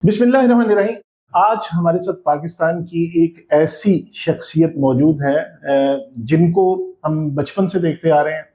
बिस्मिल्लाहिर्रहमानिर्रहीम। आज हमारे साथ पाकिस्तान की एक ऐसी शख्सियत मौजूद है जिनको हम बचपन से देखते आ रहे हैं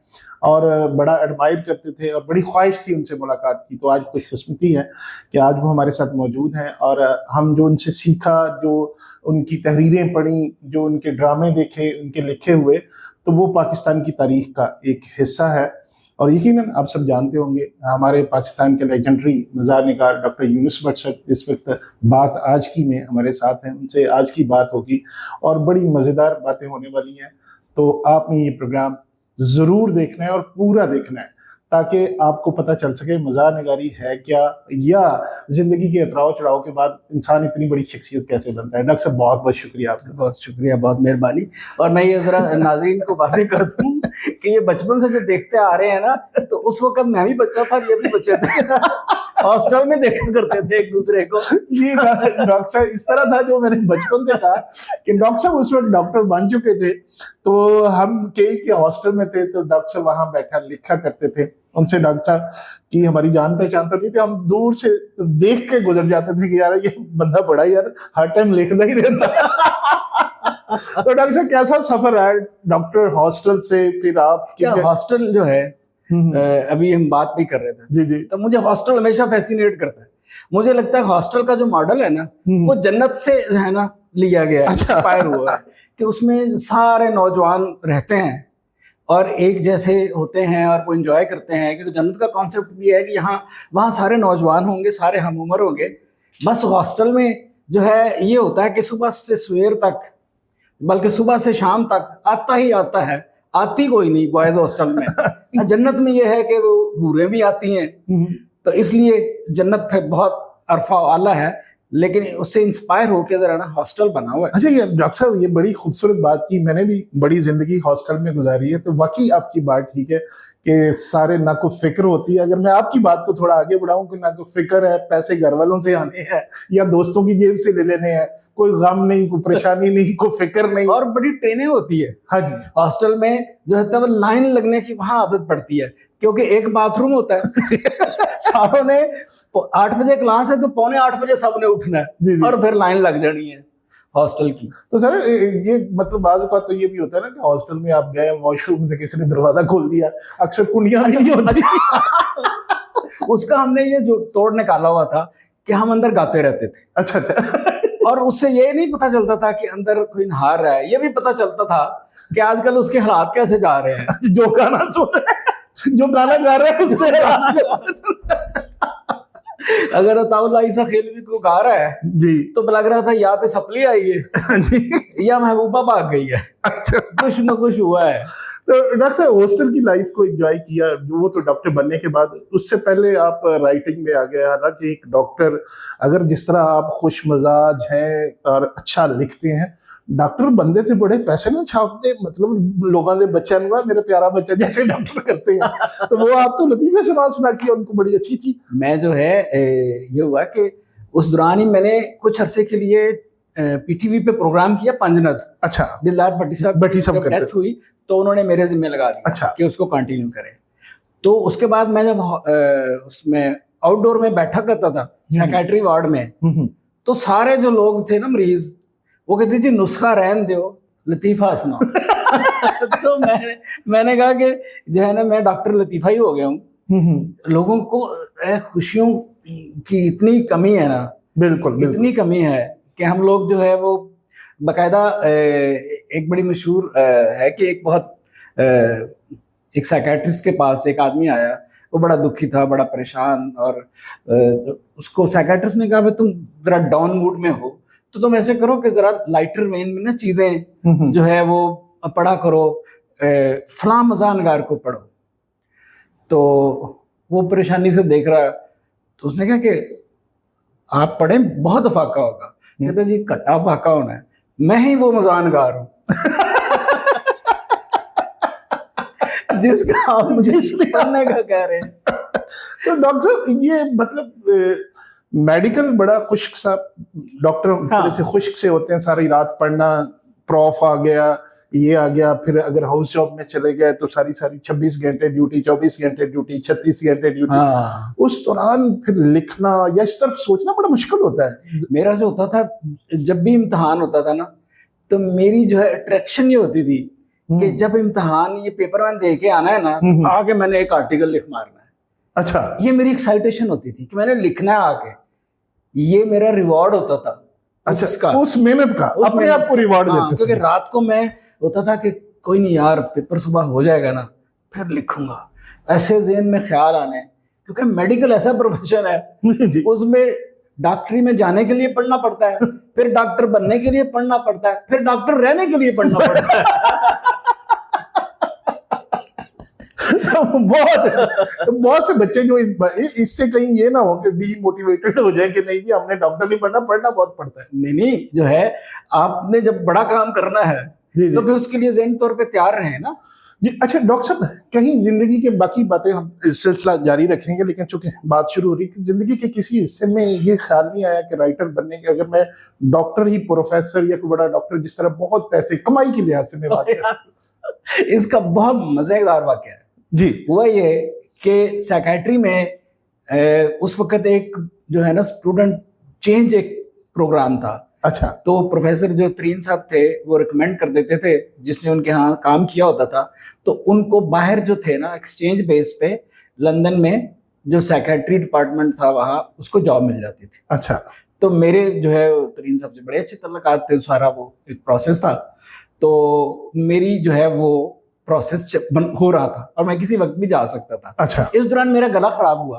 और बड़ा एडमायर करते थे और बड़ी ख्वाहिश थी उनसे मुलाकात की। तो आज खुशकिस्मती है कि आज वो हमारे साथ मौजूद हैं और हम जो उनसे सीखा, जो उनकी तहरीरें पढ़ी, जो उनके ड्रामे देखे, उनके लिखे हुए, तो वो पाकिस्तान की तारीख का एक हिस्सा है। और यकीनन आप सब जानते होंगे, हमारे पाकिस्तान के लेजेंडरी मज़ार निगार डॉक्टर यूनुस भट्ट साहब इस वक्त बात आज की में हमारे साथ हैं। उनसे आज की बात होगी और बड़ी मज़ेदार बातें होने वाली हैं। तो आपने ये प्रोग्राम ज़रूर देखना है और पूरा देखना है ताकि आपको पता चल सके मज़ार निगारी है क्या, या ज़िंदगी के उतराव चढ़ाव के बाद इंसान इतनी बड़ी शख्सियत कैसे बनता है। डॉक्टर साहब, बहुत बहुत शुक्रिया आपका। बहुत शुक्रिया, बहुत मेहरबानी। और मैं ये जरा नाज़रीन को वाज़ेह कर दूं कि ये बचपन से जो देखते आ रहे हैं ना, तो उस वक्त मैं भी बच्चा था, ये भी बच्चे थे, हॉस्टल में देखा करते थे एक दूसरे को। जी डॉक्टर साहब, इस तरह था जो मैंने बचपन से कहा कि डॉक्टर साहब उस वक्त डॉक्टर बन चुके थे, तो हम के हॉस्टल में थे, तो डॉक्टर साहब वहां बैठा लिखा करते थे। उनसे डॉक्टर साहब की हमारी जान पहचान तो नहीं थी, हम दूर से देख के गुजर जाते थे कि यार ये बंदा बड़ा यार हर टाइम लिखता ही रहता है। तो डॉक्टर साहब, कैसा सफर है डॉक्टर हॉस्टल से फिर आप? हॉस्टल जो है, अभी हम बात भी कर रहे थे, जी जी, तो मुझे हॉस्टल हमेशा फैसिनेट करता है। मुझे लगता है हॉस्टल का जो मॉडल है ना, वो जन्नत से है ना लिया गया है, इंस्पायर हुआ है कि उसमें सारे नौजवान रहते हैं और एक जैसे होते हैं और वो एंजॉय करते हैं। क्योंकि जन्नत का कॉन्सेप्ट भी है कि यहाँ वहाँ सारे नौजवान होंगे, सारे हम उम्र होंगे। बस हॉस्टल में जो है ये होता है कि सुबह से सवेर तक, बल्कि सुबह से शाम तक आता ही आता है, आती कोई नहीं बॉयज हॉस्टल में। जन्नत में ये है कि वो हूरें भी आती हैं, तो इसलिए जन्नत पे बहुत अरफा आला है, लेकिन उससे इंस्पायर होकर जरा ना हॉस्टल बना हुआ है। अच्छा, ये डॉक्टर साहब ये बड़ी खूबसूरत बात की, मैंने भी बड़ी जिंदगी हॉस्टल में गुजारी है, तो वाकई आपकी बात ठीक है कि सारे ना को फिक्र होती है। अगर मैं आपकी बात को थोड़ा आगे बढ़ाऊं कि ना को फिक्र है, पैसे घर वालों से आने हैं या दोस्तों की जेब से ले लेने हैं, कोई गम नहीं, कोई परेशानी नहीं, कोई फिक्र नहीं। और बड़ी ट्रेनें होती है हाँ जी, हॉस्टल में जो है तब लाइन लगने की वहां आदत पड़ती है, क्योंकि एक बाथरूम होता है। सारों ने 8 बजे क्लास है तो 7:45 बजे सबने उठना है और फिर लाइन लग जानी है हॉस्टल की। तो सर ये मतलब बाज़ औक़ात तो ये भी होता है ना कि हॉस्टल में आप गए, वॉशरूम से किसी ने दरवाजा खोल दिया, अक्सर कुंडियां भी नहीं होती। उसका हमने ये जो तोड़ निकाला हुआ था कि हम अंदर गाते रहते थे। अच्छा अच्छा। और उससे ये नहीं पता चलता था कि अंदर कोई नहा रहा है, ये भी पता चलता था कि आजकल उसके हालात कैसे जा रहे हैं। जो गाना सुन रहे हैं, जो गाना गा रहे हैं उससे अगर अताउल्लाह ईसा खेलवी को गा रहा है जी, तो लग रहा था या तो सपली आई है या महबूबा भाग गई है। अच्छा, कुछ न कुछ हुआ है। तो डॉक्टर साहब हॉस्टल की लाइफ को एंजॉय किया, वो तो डॉक्टर बनने के बाद, उससे पहले आप राइटिंग में आ गए। हालांकि एक डॉक्टर, अगर जिस तरह आप खुश मजाज हैं और अच्छा लिखते हैं, डॉक्टर बंदे थे बड़े पैसे ना छापते, मतलब लोगों ने बच्चा नुआ मेरा प्यारा बच्चा जैसे डॉक्टर करते हैं, तो वो आप तो लतीफे सुना के उनको बड़ी अच्छी थी। मैं जो है ये हुआ कि उस दौरान ही मैंने कुछ अरसे के लिए पीटीवी पे प्रोग्राम किया पंजनद। अच्छा, दिलदार भट्टी साहब करते डेथ हुई तो उन्होंने मेरे जिम्मे लगा दिया। अच्छा, कि उसको कंटिन्यू करें। तो उसके बाद मैं जब उसमें आउटडोर में बैठा करता था साइकेट्री वार्ड में, तो सारे जो लोग थे ना मरीज, वो कहते थे नुस्खा रहन दो, लतीफा सुनाओ। तो मैंने कहा कि जो है ना मैं डॉक्टर लतीफा ही हो गया हूँ। लोगों को खुशियों की इतनी कमी है ना, बिल्कुल इतनी कमी है कि हम लोग जो है वो बाकायदा एक बड़ी मशहूर है कि एक बहुत एक साइकेट्रिस्ट के पास एक आदमी आया, वो बड़ा दुखी था, बड़ा परेशान, और उसको साइकेट्रिस्ट ने कहा भाई तुम जरा डाउन मूड में हो तो तुम ऐसे करो कि जरा लाइटर वेन में ना चीजें जो है वो पढ़ा करो, फलां मज़ार निगार को पढ़ो। तो वो परेशानी से देख रहा, तो उसने कहा कि आप पढ़ें, बहुत फाका होगा। कहते जी कट्टा फाका होना है, मैं ही वो मज़ार निगार हूँ जिसका आप मुझे पढ़ने का कह रहे हैं। तो डॉक्टर साहब ये मतलब मेडिकल बड़ा खुश्क सा, डॉक्टर थोड़े से खुश्क से होते हैं, सारी रात पढ़ना, प्रॉफ आ गया, ये आ गया, फिर अगर हाउस जॉब में चले गए तो सारी 26 घंटे ड्यूटी, 24 घंटे ड्यूटी, 36 घंटे ड्यूटी। हाँ। उस दौरान फिर लिखना या इस तरफ सोचना बड़ा मुश्किल होता है। मेरा जो होता था, जब भी इम्तिहान होता था ना, तो मेरी जो है अट्रैक्शन ये होती थी कि जब इम्तिहान ये पेपर मैंने दे के आना है ना, आगे मैंने एक आर्टिकल लिख मारना है। अच्छा, ये मेरी एक्साइटेशन होती थी कि मैंने लिखना है आगे, ये मेरा रिवॉर्ड होता था। अच्छा, उस मेहनत का अपने आप को रिवॉर्ड देते थे। क्योंकि रात को मैं होता था कि कोई नहीं यार, पेपर सुबह हो जाएगा ना, फिर लिखूंगा, ऐसे ज़हन में ख्याल आने। क्योंकि मेडिकल ऐसा प्रोफेशन है, उसमें डॉक्टरी में जाने के लिए पढ़ना पड़ता है, फिर डॉक्टर बनने के लिए पढ़ना पड़ता है, फिर डॉक्टर रहने के लिए पढ़ना पड़ता है। बहुत से बच्चे जो इससे कहीं ये ना हो कि डीमोटिवेटेड हो जाए कि नहीं जी हमने डॉक्टर नहीं पढ़ना, पढ़ना बहुत पड़ता है। नहीं, जो है आपने जब बड़ा काम करना है तो फिर उसके लिए ज़हनी तौर पे तैयार रहे ना जी। अच्छा डॉक्टर साहब, कहीं जिंदगी के बाकी बातें हम सिलसिला जारी रखेंगे, लेकिन चूंकि बात शुरू हो रही है, जिंदगी के किसी हिस्से में ये ख्याल नहीं आया कि राइटर बनने के, अगर मैं डॉक्टर ही, प्रोफेसर या कोई बड़ा डॉक्टर, जिस तरह बहुत पैसे कमाई के लिहाज से मैं बात कर इसका बहुत मजेदार वाकया है जी। हुआ ये कि साइकेट्री में उस वक्त एक जो है ना स्टूडेंट चेंज एक प्रोग्राम था। अच्छा। तो प्रोफेसर जो तरीन साहब थे वो रिकमेंड कर देते थे, जिसने उनके यहाँ काम किया होता था, तो उनको बाहर जो थे ना एक्सचेंज बेस पे लंदन में जो साइकेट्री डिपार्टमेंट था वहाँ उसको जॉब मिल जाती थी। अच्छा। तो मेरे जो है तरीन साहब से बड़े अच्छे तल्लुकात थे, सारा वो एक प्रोसेस था। तो मेरी जो है वो प्रोसेस हो रहा था और मैं किसी वक्त भी जा सकता था। अच्छा। इस दौरान मेरा गला खराब हुआ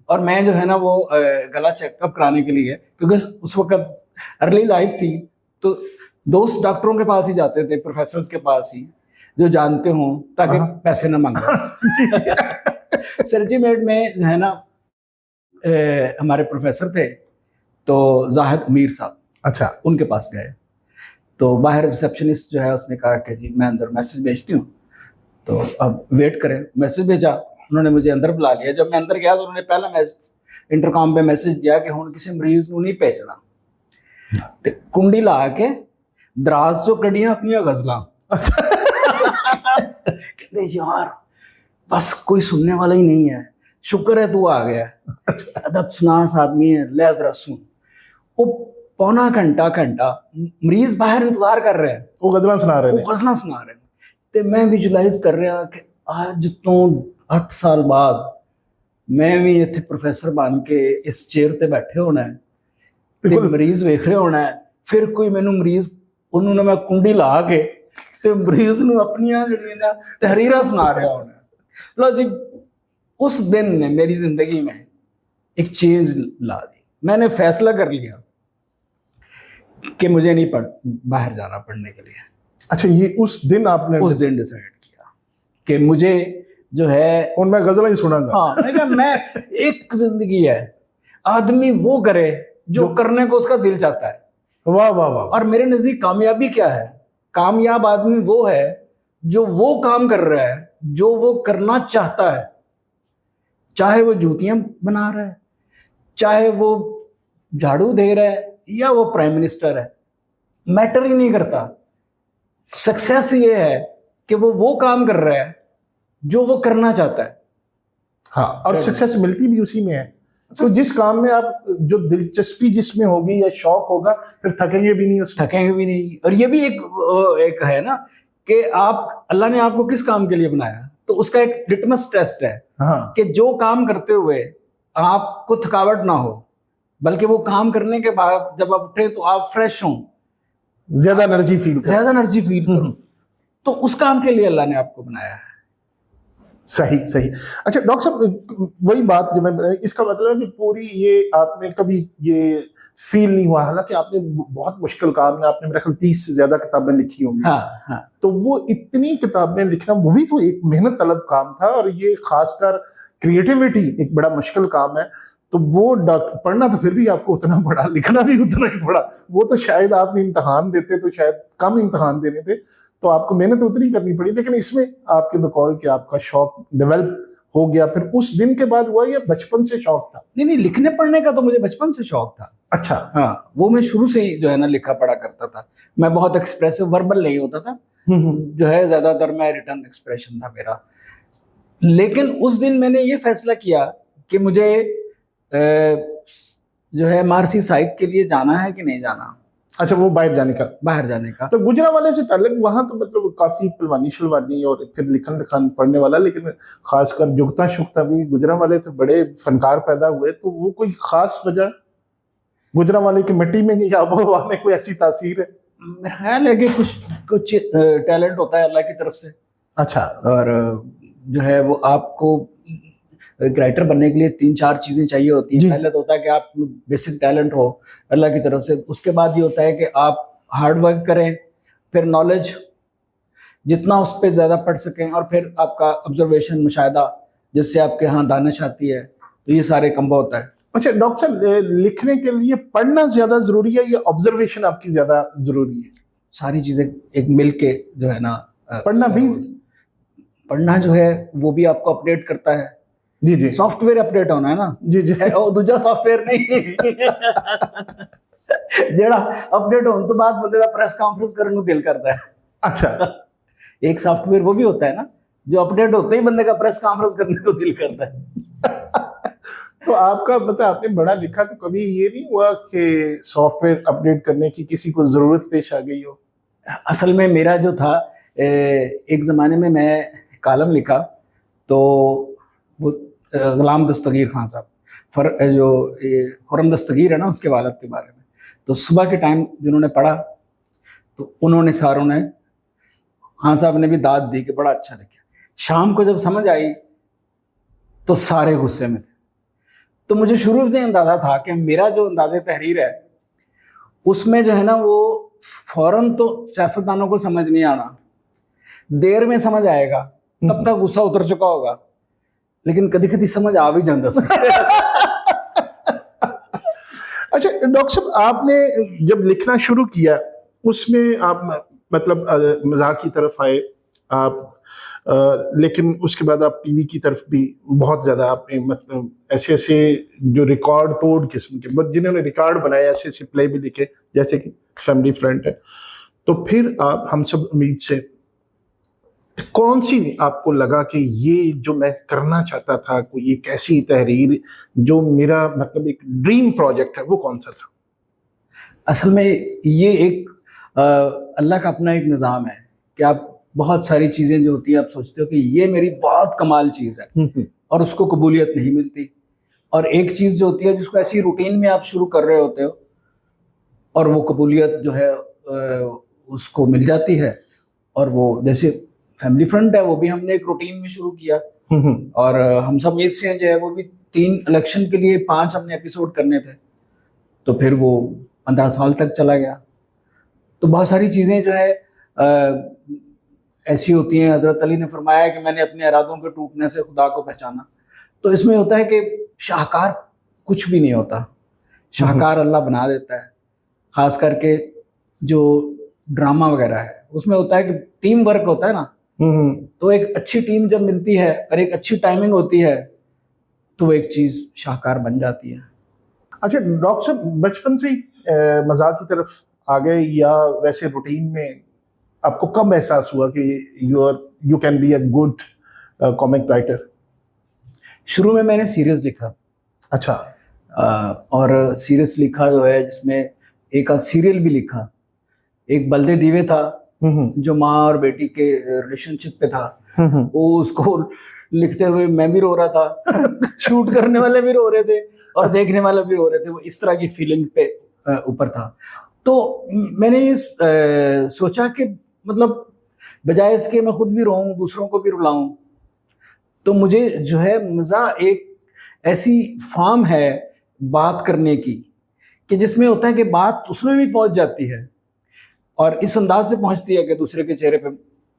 और मैं जो है ना वो गला चेकअप कराने के लिए, क्योंकि उस वक्त अर्ली लाइफ थी, तो दोस्त डॉक्टरों के पास ही जाते थे, प्रोफेसर्स के पास ही जो जानते हों, ताकि पैसे न मांगे। सर्जीमेड में जो है ना हमारे प्रोफेसर थे, तो जाहिद अमीर साहब, अच्छा, उनके पास गए। तो बाहर रिसेप्शनिस्ट जो है उसने कहा कि जी मैं अंदर मैसेज भेजती हूँ, तो अब वेट करें। मैसेज भेजा, उन्होंने मुझे अंदर बुला लिया। जब मैं अंदर गया तो उन्होंने पहला मैसेज इंटरकॉम पे मैसेज दिया कि हुण किसी मरीज को नहीं भेजना, ते कुंडी ला के दराज चो कड़ियां अपनी गजलां। कहते यार बस कोई सुनने वाला ही नहीं है, शुक्र है तू आ गया, अदब सुनास आदमी है, ले जरा सुन। वो पौना घंटा मरीज बाहर इंतजार कर रहे हैं, वो गजलां सुना रहे हैं। ते मैं विजुलाइज कर रहा कि आज तो 8 साल बाद मैं भी इत्थे प्रोफेसर बन के इस चेयर ते बैठे होना है, ते मरीज वेख रहे होना है। फिर कोई मैनू मरीज उन्होंने मैं कुंडी ला के ते मरीज नू अपनियां जड़ियां तहरीरां सुना रहा होना है। लो जी, उस दिन ने मेरी जिंदगी में एक चेंज ला दी। मैंने फैसला कर लिया कि मुझे नहीं बाहर जाना पढ़ने के लिए। अच्छा, ये उस दिन आपने उस दिन डिसाइड किया कि मुझे जो है और मैं गजल ही सुनाऊंगा। हाँ, मैं कहा मैं एक जिंदगी है, आदमी वो करे जो करने को उसका दिल चाहता है। वाह वाह वाह। और मेरे नजदीक कामयाबी क्या है? कामयाब आदमी वो है जो वो काम कर रहा है जो वो करना चाहता है, चाहे वो जूतियां बना रहा है, चाहे वो झाड़ू दे रहा है, या वो प्राइम मिनिस्टर है, मैटर ही नहीं करता। सक्सेस ये है कि वो काम कर रहा है जो वो करना चाहता है। हाँ, और सक्सेस मिलती भी उसी में है। तो जिस काम में आप जो दिलचस्पी जिसमें होगी या शौक होगा, फिर थकेंगे भी नहीं उसमें। थकेंगे भी नहीं। और ये भी एक है ना कि आप, अल्लाह ने आपको किस काम के लिए बनाया, तो उसका एक लिटमस टेस्ट है। हाँ। कि जो काम करते हुए आपको थकावट ना हो, बल्कि वो काम करने के बाद जब आप उठे तो आप फ्रेश हों, ज्यादा एनर्जी फील करो। तो उस काम के लिए अल्लाह ने आपको बनाया है। सही सही। अच्छा डॉक्टर साहब, वही बात जो मैं, इसका मतलब है कि पूरी ये आपने कभी ये फील नहीं हुआ, हालांकि आपने बहुत मुश्किल काम है, आपने मेरे ख्याल 30 से ज्यादा किताबें लिखी होंगी। हाँ। तो वो इतनी किताबें लिखना, वो भी तो एक मेहनत तलब काम था, और ये खासकर क्रिएटिविटी एक बड़ा मुश्किल काम है। तो वो पढ़ना तो फिर भी आपको उतना पड़ा, लिखना भी उतना ही पड़ा। वो तो शायद आपने इम्तहान देते तो शायद कम इम्तहान देने थे, तो आपको मेहनत उतनी करनी पड़ी। लेकिन इसमें आपके बकौल के आपका शौक डेवलप हो गया, फिर उस दिन के बाद हुआ या बचपन से शौक था? नहीं, लिखने पढ़ने का तो मुझे बचपन से शौक था। अच्छा। हाँ, वो मैं शुरू से ही जो है ना लिखा पढ़ा करता था। मैं बहुत एक्सप्रेसिव वर्बल नहीं होता था, जो है ज्यादातर मैं रिटर्न एक्सप्रेशन था मेरा। लेकिन उस दिन मैंने ये फैसला किया कि मुझे जो है मार्सी साइट के लिए जाना है कि नहीं जाना, अच्छा, वो बाहर जाने का। बाहर जाने का। तो गुजरांवाले से ताल्लुक वहां तो मतलब काफी पलवानी शलवानी और फिर लिखन लिखान पढ़ने वाला, लेकिन खासकर जुगता शुगता भी गुजरांवाले से बड़े फनकार पैदा हुए, तो वो कोई खास वजह गुजरांवाले की मिट्टी में या आबोहवा में कोई ऐसी तासीर है? मेरा ख्याल है कि कुछ कुछ टैलेंट होता है अल्लाह की तरफ से। अच्छा। और जो है वो आपको एक राइटर बनने के लिए 3-4 चीजें चाहिए होती हैं। पहले तो होता है कि आप बेसिक टैलेंट हो अल्लाह की तरफ से, उसके बाद ये होता है कि आप हार्ड वर्क करें, फिर नॉलेज जितना उस पर ज़्यादा पढ़ सकें, और फिर आपका ऑब्जर्वेशन मुशाहिदा जिससे आपके यहाँ दानिश आती है, तो ये सारे कंबो होता है। अच्छा डॉक्टर साहब, लिखने के लिए पढ़ना ज्यादा जरूरी है या ऑब्जर्वेशन आपकी ज्यादा जरूरी है? सारी चीजें एक मिल के जो है ना, पढ़ना जो है वो भी आपको अपडेट करता है। जी जी। सॉफ्टवेयर अपडेट होना है ना। जी जी। और दूसरा सॉफ्टवेयर नहीं जेड़ा अपडेट होने तो बाद बंदे दा प्रेस कॉन्फ्रेंस करने को दिल करता है। अच्छा। एक सॉफ्टवेयर वो भी होता है ना जो अपडेट होते ही बंदे का प्रेस कॉन्फ्रेंस करने को दिल करता है। तो आपका मतलब आपने बड़ा लिखा, तो कभी ये नहीं हुआ कि सॉफ्टवेयर अपडेट करने की किसी को जरूरत पेश आ गई हो? असल में मेरा जो था, एक ज़माने में मैं कालम लिखा, तो वो गुलाम दस्तगीर खान साहब जो खुर्रम दस्तगीर है ना, उसके वालिद के बारे में, तो सुबह के टाइम जिन्होंने पढ़ा तो उन्होंने सारों ने, खान साहब ने भी दाद दी कि बड़ा अच्छा लिखा। शाम को जब समझ आई तो सारे गुस्से में थे। तो मुझे शुरू से अंदाज़ा था कि मेरा जो अंदाज़े तहरीर है उसमें जो है ना वो फौरन तो सियासतदानों को समझ नहीं आना, देर में समझ आएगा, तब तक गुस्सा उतर चुका होगा, लेकिन कभी कभी समझ आ भी जाता अच्छा डॉक्टर साहब, आपने जब लिखना शुरू किया उसमें आप मतलब मजाक की तरफ आए आप, लेकिन उसके बाद आप टीवी की तरफ भी बहुत ज़्यादा आपने मतलब ऐसे ऐसे जो रिकॉर्ड तोड़ किस्म के, बट जिन्होंने रिकॉर्ड बनाए ऐसे ऐसे प्ले भी लिखे जैसे कि फैमिली फ्रेंड है, तो फिर आप हम सब उम्मीद से कौन सी आपको लगा कि ये जो मैं करना चाहता था, कोई एक ऐसी तहरीर जो मेरा मतलब एक ड्रीम प्रोजेक्ट है, वो कौन सा था? असल में ये एक अल्लाह का अपना एक निज़ाम है कि आप बहुत सारी चीज़ें जो होती हैं आप सोचते हो कि ये मेरी बहुत कमाल चीज़ है और उसको कबूलियत नहीं मिलती, और एक चीज़ जो होती है जिसको ऐसी रूटीन में आप शुरू कर रहे होते हो और वो कबूलियत जो है उसको मिल जाती है। और वो जैसे फैमिली फ्रंट है, वो भी हमने एक रूटीन में शुरू किया, और हम सब उम्मीद से जो है वो भी 3 इलेक्शन के लिए 5 हमने एपिसोड करने थे, तो फिर वो 15 साल तक चला गया। तो बहुत सारी चीज़ें जो है ऐसी होती हैं। हज़रत अली ने फरमाया कि मैंने अपने इरादों के टूटने से खुदा को पहचाना। तो इसमें होता है कि शाहकार कुछ भी नहीं होता, शाहकार अल्लाह बना देता है। ख़ास करके जो ड्रामा वगैरह है उसमें होता है कि टीम वर्क होता है ना, तो एक अच्छी टीम जब मिलती है और एक अच्छी टाइमिंग होती है तो एक चीज़ शाहकार बन जाती है। अच्छा डॉक्टर साहब, बचपन से ही मजाक की तरफ आ गए या वैसे रूटीन में आपको कब एहसास हुआ कि you can be a good comic writer? शुरू में मैंने सीरीज लिखा। अच्छा। और सीरीज लिखा जो है जिसमें एक आध सीरियल भी लिखा। एक बल्दे दीवे था जो माँ और बेटी के रिलेशनशिप पे था, वो उसको लिखते हुए मैं भी रो रहा था शूट करने वाले भी रो रहे थे और देखने वाले भी रो रहे थे। वो इस तरह की फीलिंग पे ऊपर था। तो मैंने ये सोचा कि मतलब बजाय इसके मैं खुद भी रोऊं, दूसरों को भी रुलाऊं, तो मुझे जो है मज़ा एक ऐसी फॉर्म है बात करने की कि जिसमें होता है कि बात उसमें भी पहुंच जाती है और इस अंदाज से पहुंचती है कि दूसरे के चेहरे पे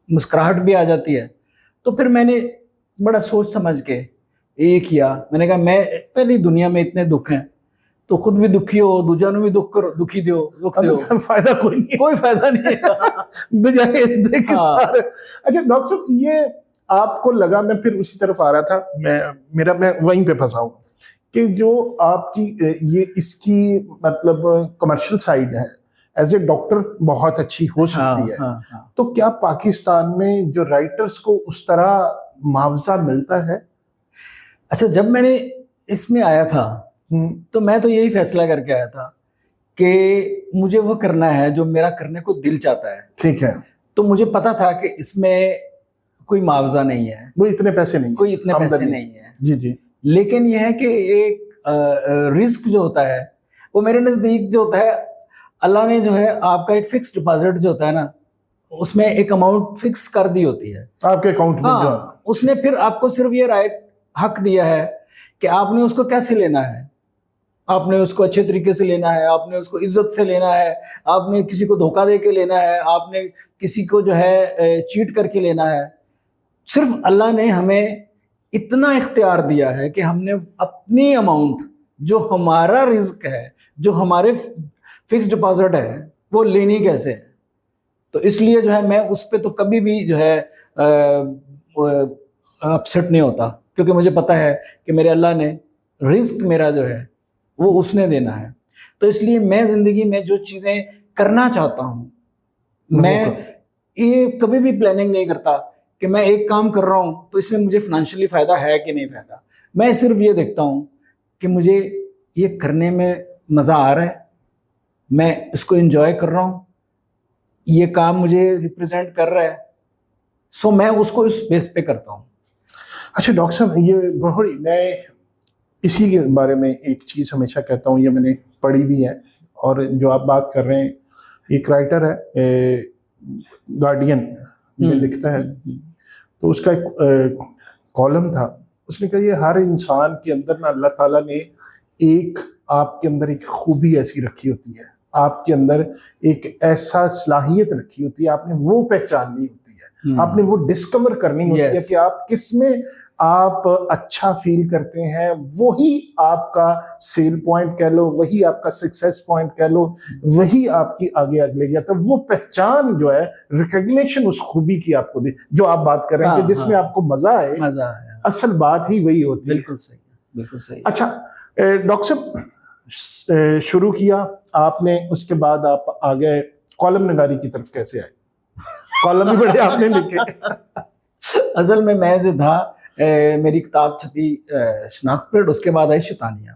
मुस्कुराहट भी आ जाती है। तो फिर मैंने बड़ा सोच समझ के ये किया। मैंने कहा मैं पहली दुनिया में इतने दुख हैं तो खुद भी दुखी हो, दूसरों को भी दुखी दो, दुख दो, फायदा कोई नहीं, कोई फायदा नहीं है बजाय इसके कि सारे। अच्छा डॉक्टर साहब, ये आपको लगा, मैं फिर उसी तरफ आ रहा था, मैं वहीं पे फंसा हूँ कि जो आपकी ये इसकी मतलब कमर्शियल साइड है, एज ए डॉक्टर बहुत अच्छी हो सकती है, हाँ। तो क्या पाकिस्तान में जो राइटर्स को उस तरह मुआवजा मिलता है? अच्छा, जब मैंने इसमें आया था तो मैं तो यही फैसला करके आया था कि मुझे वो करना है जो मेरा करने को दिल चाहता है। ठीक है। तो मुझे पता था कि इसमें कोई मुआवजा नहीं है, वो इतने पैसे नहीं, कोई इतने पैसे आमदनी नहीं है। जी जी। लेकिन यह है कि एक रिस्क जो होता है वो मेरे नज़दीक जो होता है, अल्लाह ने जो है आपका एक फिक्स डिपॉजिट जो होता है ना, उसमें एक अमाउंट फिक्स कर दी होती है आपके अकाउंट में जो हाँ, उसने फिर आपको सिर्फ ये राइट हक दिया है कि आपने उसको कैसे लेना है। आपने उसको अच्छे तरीके से लेना है, आपने उसको इज्जत से लेना है, आपने किसी को धोखा दे के लेना है, आपने किसी को जो है चीट करके लेना है। सिर्फ अल्लाह ने हमें इतना इख्तियार दिया है कि हमने अपनी अमाउंट जो हमारा रिस्क है, जो हमारे फिक्स डिपॉजिट है, वो लेनी कैसे है। तो इसलिए जो है मैं उस पर तो कभी भी जो है अपसेट नहीं होता, क्योंकि मुझे पता है कि मेरे अल्लाह ने रिस्क मेरा जो है वो उसने देना है। तो इसलिए मैं ज़िंदगी में जो चीज़ें करना चाहता हूँ, मैं ये कभी भी प्लानिंग नहीं करता कि मैं एक काम कर रहा हूँ तो इसमें मुझे फाइनेंशियली फ़ायदा है कि नहीं फ़ायदा। मैं सिर्फ ये देखता हूँ कि मुझे ये करने में मज़ा आ रहा है, मैं इसको एंजॉय कर रहा हूँ, ये काम मुझे रिप्रेजेंट कर रहा है, सो मैं उसको इस बेस पे करता हूँ। अच्छा डॉक्टर साहब, ये बहुत मैं इसी के बारे में एक चीज़ हमेशा कहता हूँ, ये मैंने पढ़ी भी है, और जो आप बात कर रहे हैं, एक राइटर है गार्डियन में लिखता है, तो उसका एक कॉलम था, उसने कहा ये हर इंसान के अंदर ना अल्लाह ताला ने एक आपके अंदर एक खूबी ऐसी रखी होती है, आपके अंदर एक ऐसा सलाहियत रखी होती है, आपने वो पहचाननी होती है, आपने वो डिस्कवर करनी होती है कि आप किस में आप अच्छा फील करते हैं, वही आपका सेल पॉइंट कह लो, वही आपका सक्सेस पॉइंट कह लो, वही आपकी आगे ले गया। तो वो पहचान जो है, रिकग्निशन उस खूबी की आपको दे, जो आप बात कर रहे हैं कि जिसमें आपको मजा आए, असल बात ही वही होती है। बिल्कुल सही, बिल्कुल सही। अच्छा डॉक्टर साहब, शुरू किया आपने, उसके बाद आप आ गए कॉलम नगारी की तरफ कैसे आए? कॉलम भी बड़े आपने लिखे। असल में मैं जो था, मेरी किताब छपी शनाख्त पीरियड, उसके बाद आई शैतानिया।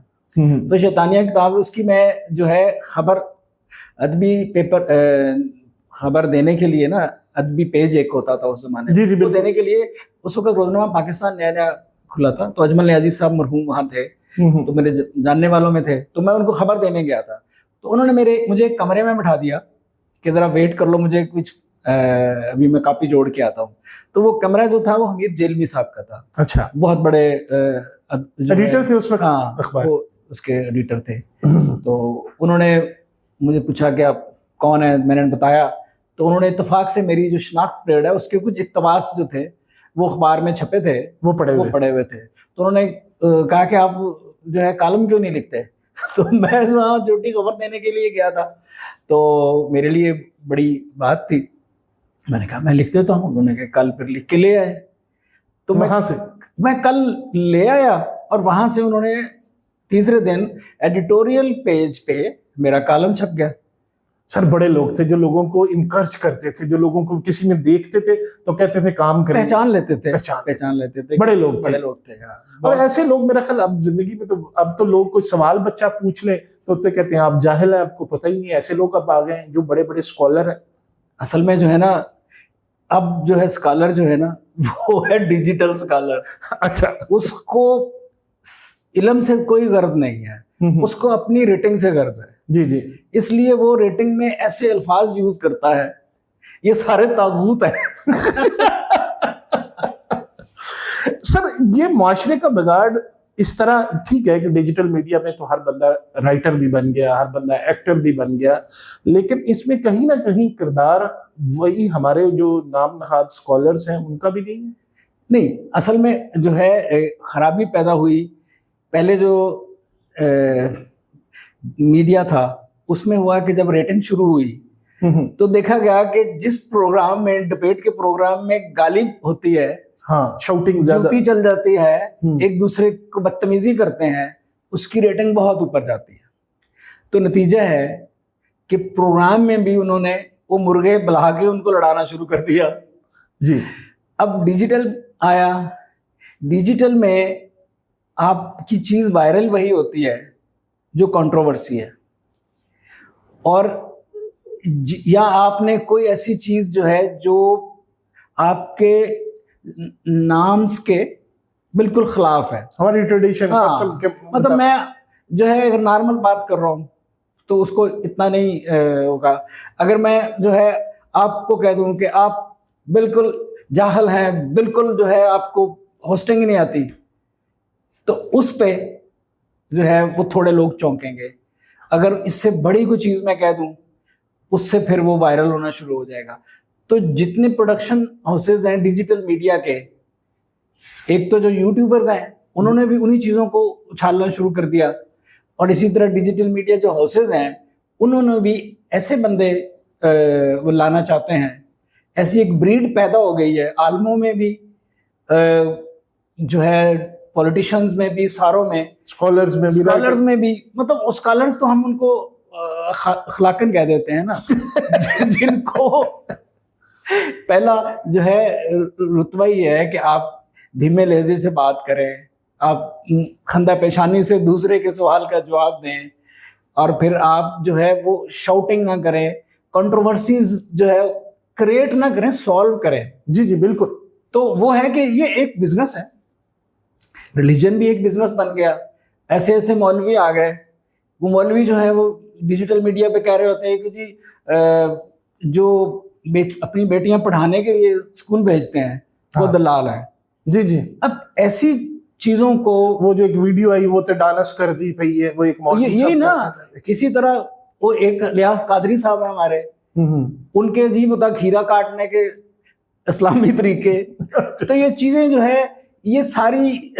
तो शैतानिया किताब, उसकी मैं जो है खबर अदबी पेपर खबर देने के लिए ना, अदबी पेज एक होता था उस जमाने में, वो देने के लिए उस वक्त रोजनामा पाकिस्तान नया नया खुला था, तो अजमल नियाजी साहब मरहूम वहाँ थे, तो मेरे जानने वालों में थे, तो मैं उनको खबर देने गया था। तो उन्होंने मुझे एक कमरे में बिठा दिया कि ज़रा वेट कर लो, मुझे कुछ अभी मैं कॉपी जोड़ के आता हूँ। तो वो कमरा जो था वो हमीद जेलमी साहब का था। अच्छा, बहुत बड़े एडिटर थे उस वक्त? हाँ, वो उसके एडिटर थे। तो उन्होंने मुझे पूछा कि आप कौन है, मैंने बताया, तो उन्होंने इत्तेफाक से मेरी जो शनाख्त पीरियड है उसके कुछ इक़्तिबास जो थे वो अखबार में छपे थे, वो पढ़े हुए थे। तो उन्होंने कहा कि आप जो है कॉलम क्यों नहीं लिखते? तो मैं वहाँ ड्यूटी खबर देने के लिए गया था, तो मेरे लिए बड़ी बात थी। मैंने कहा मैं लिख देता हूँ। उन्होंने कहा कल फिर लिख के ले आए। तो मैं कल ले आया, और वहाँ से उन्होंने तीसरे दिन एडिटोरियल पेज पे मेरा कॉलम छप गया। सर बड़े लोग थे जो लोगों को इनकरेज करते थे, जो लोगों को किसी में देखते थे तो कहते थे काम करें, पहचान लेते थे, बड़े लोग थे। और ऐसे लोग मेरा ख्याल अब जिंदगी में तो अब तो लोग कोई सवाल बच्चा पूछ ले तो कहते हैं आप जाहिल हैं, आपको पता ही नहीं। ऐसे लोग अब आ गए हैं जो बड़े बड़े स्कॉलर हैं। असल में जो है ना, अब जो है स्कॉलर जो है ना, वो है डिजिटल स्कॉलर। अच्छा, उसको इल्म से कोई गर्ज नहीं है, उसको अपनी रेटिंग से गर्ज है। जी जी, इसलिए वो रेटिंग में ऐसे अल्फाज यूज करता है, ये सारे तागूत है। सर ये माशरे का बिगाड़ इस तरह, ठीक है कि डिजिटल मीडिया में तो हर बंदा राइटर भी बन गया, हर बंदा एक्टर भी बन गया, लेकिन इसमें कहीं ना कहीं किरदार वही हमारे जो नाम नहाद स्कॉलर्स हैं उनका भी नहीं है। नहीं, असल में जो है खराबी पैदा हुई, पहले जो मीडिया था उसमें हुआ कि जब रेटिंग शुरू हुई तो देखा गया कि जिस प्रोग्राम में, डिबेट के प्रोग्राम में गाली होती है, हाँ, शाउटिंग ज्यादा, जूती चल जाती है, एक दूसरे को बदतमीजी करते हैं, उसकी रेटिंग बहुत ऊपर जाती है। तो नतीजा है कि प्रोग्राम में भी उन्होंने वो मुर्गे बुला के उनको लड़ाना शुरू कर दिया जी। अब डिजिटल आया, डिजिटल में आपकी चीज वायरल वही होती है जो कंट्रोवर्सी है, और या आपने कोई ऐसी चीज जो है जो आपके नाम्स के बिल्कुल खिलाफ है, हमारी ट्रेडिशन हाँ, कस्टम के मतलब मैं जो है अगर नॉर्मल बात कर रहा हूँ तो उसको इतना नहीं होगा। अगर मैं जो है आपको कह दूं कि आप बिल्कुल जाहल हैं, बिल्कुल जो है आपको होस्टिंग ही नहीं आती, तो उस पे जो है वो थोड़े लोग चौंकेंगे। अगर इससे बड़ी कोई चीज मैं कह दूं उससे फिर वो वायरल होना शुरू हो जाएगा। तो जितने प्रोडक्शन हाउसेज हैं डिजिटल मीडिया के, एक तो जो यूट्यूबर्स हैं उन्होंने भी उन्हीं चीज़ों को उछालना शुरू कर दिया, और इसी तरह डिजिटल मीडिया जो हाउसेज हैं उन्होंने भी ऐसे बंदे वो लाना चाहते हैं। ऐसी एक ब्रीड पैदा हो गई है आलमों में भी, जो है पॉलिटिशियंस में भी, सारों में, स्कॉलर्स में भी, मतलब स्कॉलर्स तो हम उनको अखलाकन कह देते हैं ना जिनको पहला जो है रुतबा ही है कि आप धीमे लहजे से बात करें, आप खंदा पेशानी से दूसरे के सवाल का जवाब दें, और फिर आप जो है वो शाउटिंग ना करें, कंट्रोवर्सीज जो है क्रिएट ना करें, सॉल्व करें। जी जी बिल्कुल। तो वो है कि ये एक बिजनेस है, रिलीजन भी एक बिजनेस बन गया। ऐसे ऐसे मौलवी आ गए, वो मौलवी जो है वो डिजिटल मीडिया पे कह रहे होते हैं कि जी जो अपनी बेटियां पढ़ाने के लिए स्कूल भेजते हैं वो दलाल हैं। जी जी। अब ऐसी चीजों को, वो जो एक वीडियो आई वो तो डांस कर दी भाई, ये वो एक यही ना, इसी तरह वो एक लियास कादरी साहब है हमारे, उनके अजीब होता खीरा काटने के इस्लामी तरीके तो ये चीजें जो है ये सारी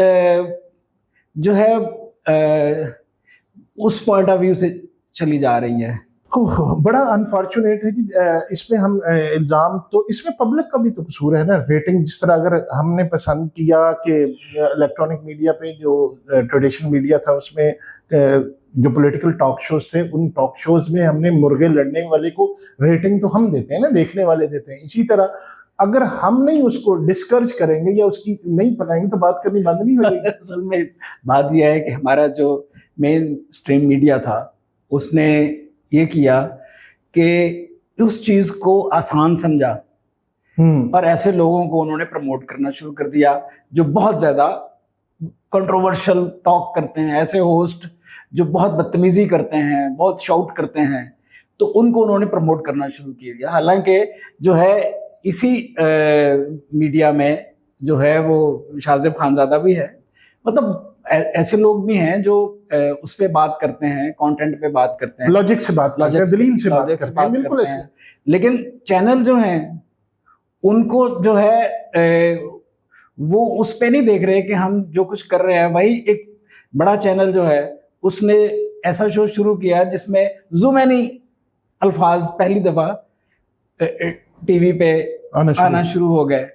जो है उस पॉइंट ऑफ व्यू से चली जा रही है। बड़ा अनफॉर्चुनेट है कि इसमें हम इल्ज़ाम, तो इसमें पब्लिक का भी तो कसूर है ना। रेटिंग जिस तरह अगर हमने पसंद किया कि इलेक्ट्रॉनिक मीडिया पे जो ट्रेडिशनल मीडिया था उसमें जो पॉलिटिकल टॉक शोज थे, उन टॉक शोज में हमने मुर्गे लड़ने वाले को रेटिंग तो हम देते हैं ना, देखने वाले देते हैं। इसी तरह अगर हम नहीं उसको डिस्करेज करेंगे या उसकी नहीं बनाएंगे तो बात करनी बंद नहीं हो जाएगी। असल में बात यह है कि हमारा जो मेन स्ट्रीम मीडिया था उसने ये किया कि उस चीज को आसान समझा और ऐसे लोगों को उन्होंने प्रमोट करना शुरू कर दिया जो बहुत ज्यादा कंट्रोवर्शियल टॉक करते हैं, ऐसे होस्ट जो बहुत बदतमीजी करते हैं, बहुत शाउट करते हैं, तो उनको उन्होंने प्रमोट करना शुरू किया दिया। हालांकि जो है इसी मीडिया में जो है वो शाहजेब खानजादा भी है, मतलब ऐसे लोग भी हैं जो उस पे बात करते हैं, कंटेंट पे बात करते हैं, लॉजिक से बात करते हैं, दलील से बात करते हैं, बिल्कुल ऐसे। लेकिन चैनल जो हैं उनको जो है वो उस पे नहीं देख रहे कि हम जो कुछ कर रहे हैं। वही एक बड़ा चैनल जो है उसने ऐसा शो शुरू किया जिसमें ज़ुमैनी अल्फाज पहली दफा टीवी पे आना शुरू हो गए।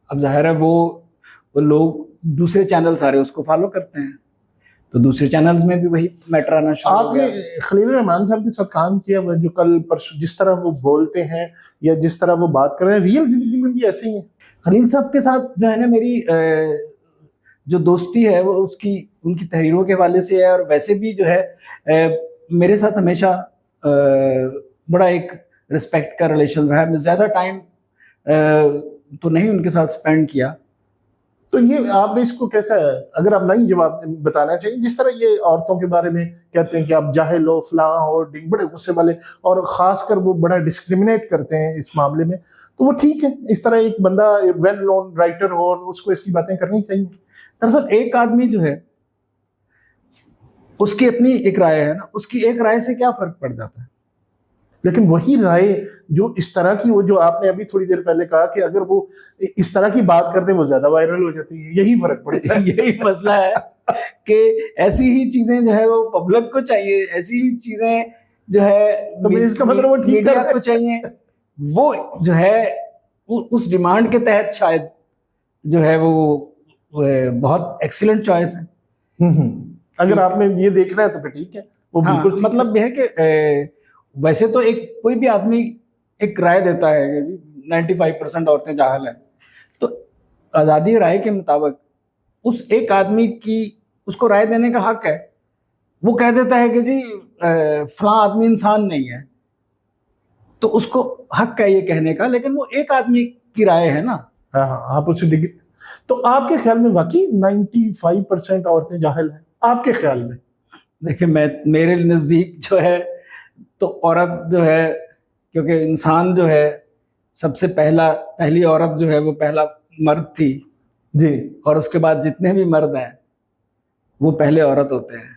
अब जाहिर है वो लोग दूसरे चैनल सारे उसको फॉलो करते हैं, तो दूसरे चैनल्स में भी वही मैटर आना शुरू हो गया। आपने खलील रहमान साहब के साथ काम किया, जो कल परसों जिस तरह वो बोलते हैं या जिस तरह वो बात कर रहे हैं, रियल जिंदगी में भी ऐसे ही है? खलील साहब के साथ जो है ना मेरी जो दोस्ती है वो उनकी तहरीरों के हवाले से है, और वैसे भी जो है मेरे साथ हमेशा बड़ा एक रिस्पेक्ट का रिलेशन रहा है। मैं ज़्यादा टाइम तो नहीं उनके साथ स्पेंड किया। तो ये आप इसको कैसा है, अगर आप नहीं जवाब बताना चाहिए, जिस तरह ये औरतों के बारे में कहते हैं कि आप जाहिल हो, फलां हो, बड़े गुस्से वाले, और खासकर वो बड़ा डिस्क्रिमिनेट करते हैं इस मामले में, तो वो ठीक है? इस तरह एक बंदा वेल नोन राइटर हो और उसको ऐसी बातें करनी चाहिए? दरअसल एक आदमी जो है उसकी अपनी एक राय है ना, उसकी एक राय से क्या फर्क पड़ जाता है। लेकिन वही राय जो इस तरह की, वो जो आपने अभी थोड़ी देर पहले कहा कि अगर वो इस तरह की बात करते हैं वो ज्यादा वायरल हो जाती है, यही फर्क पड़ता है। यही मसला है कि ऐसी ही चीजें जो है वो पब्लिक को चाहिए, ऐसी ही चीजें जो है तो इसका मतलब वो ठीक मीडिया को चाहिए। वो जो है उस डिमांड के तहत शायद जो है वो बहुत एक्सीलेंट चॉइस है। अगर आपने ये देखना है तो फिर ठीक है, वो हाँ, बिल्कुल ठीक मतलब यह है कि वैसे तो एक कोई भी आदमी एक राय देता है कि 95% औरतें जाहल हैं, तो आज़ादी राय के मुताबिक उस एक आदमी की उसको राय देने का हक है। वो कह देता है कि जी फलां आदमी इंसान नहीं है, तो उसको हक है ये कहने का, लेकिन वो एक आदमी की राय है ना। हाँ हाँ, आप उसे डिग्री, तो आपके ख्याल में वाकई 95% औरतें जाहिल हैं आपके ख्याल में? देखिए, मैं मेरे नज़दीक जो है तो औरत जो है, क्योंकि इंसान जो है सबसे पहली औरत जो है वो पहला मर्द थी, जी, और उसके बाद जितने भी मर्द हैं वो पहले औरत होते हैं।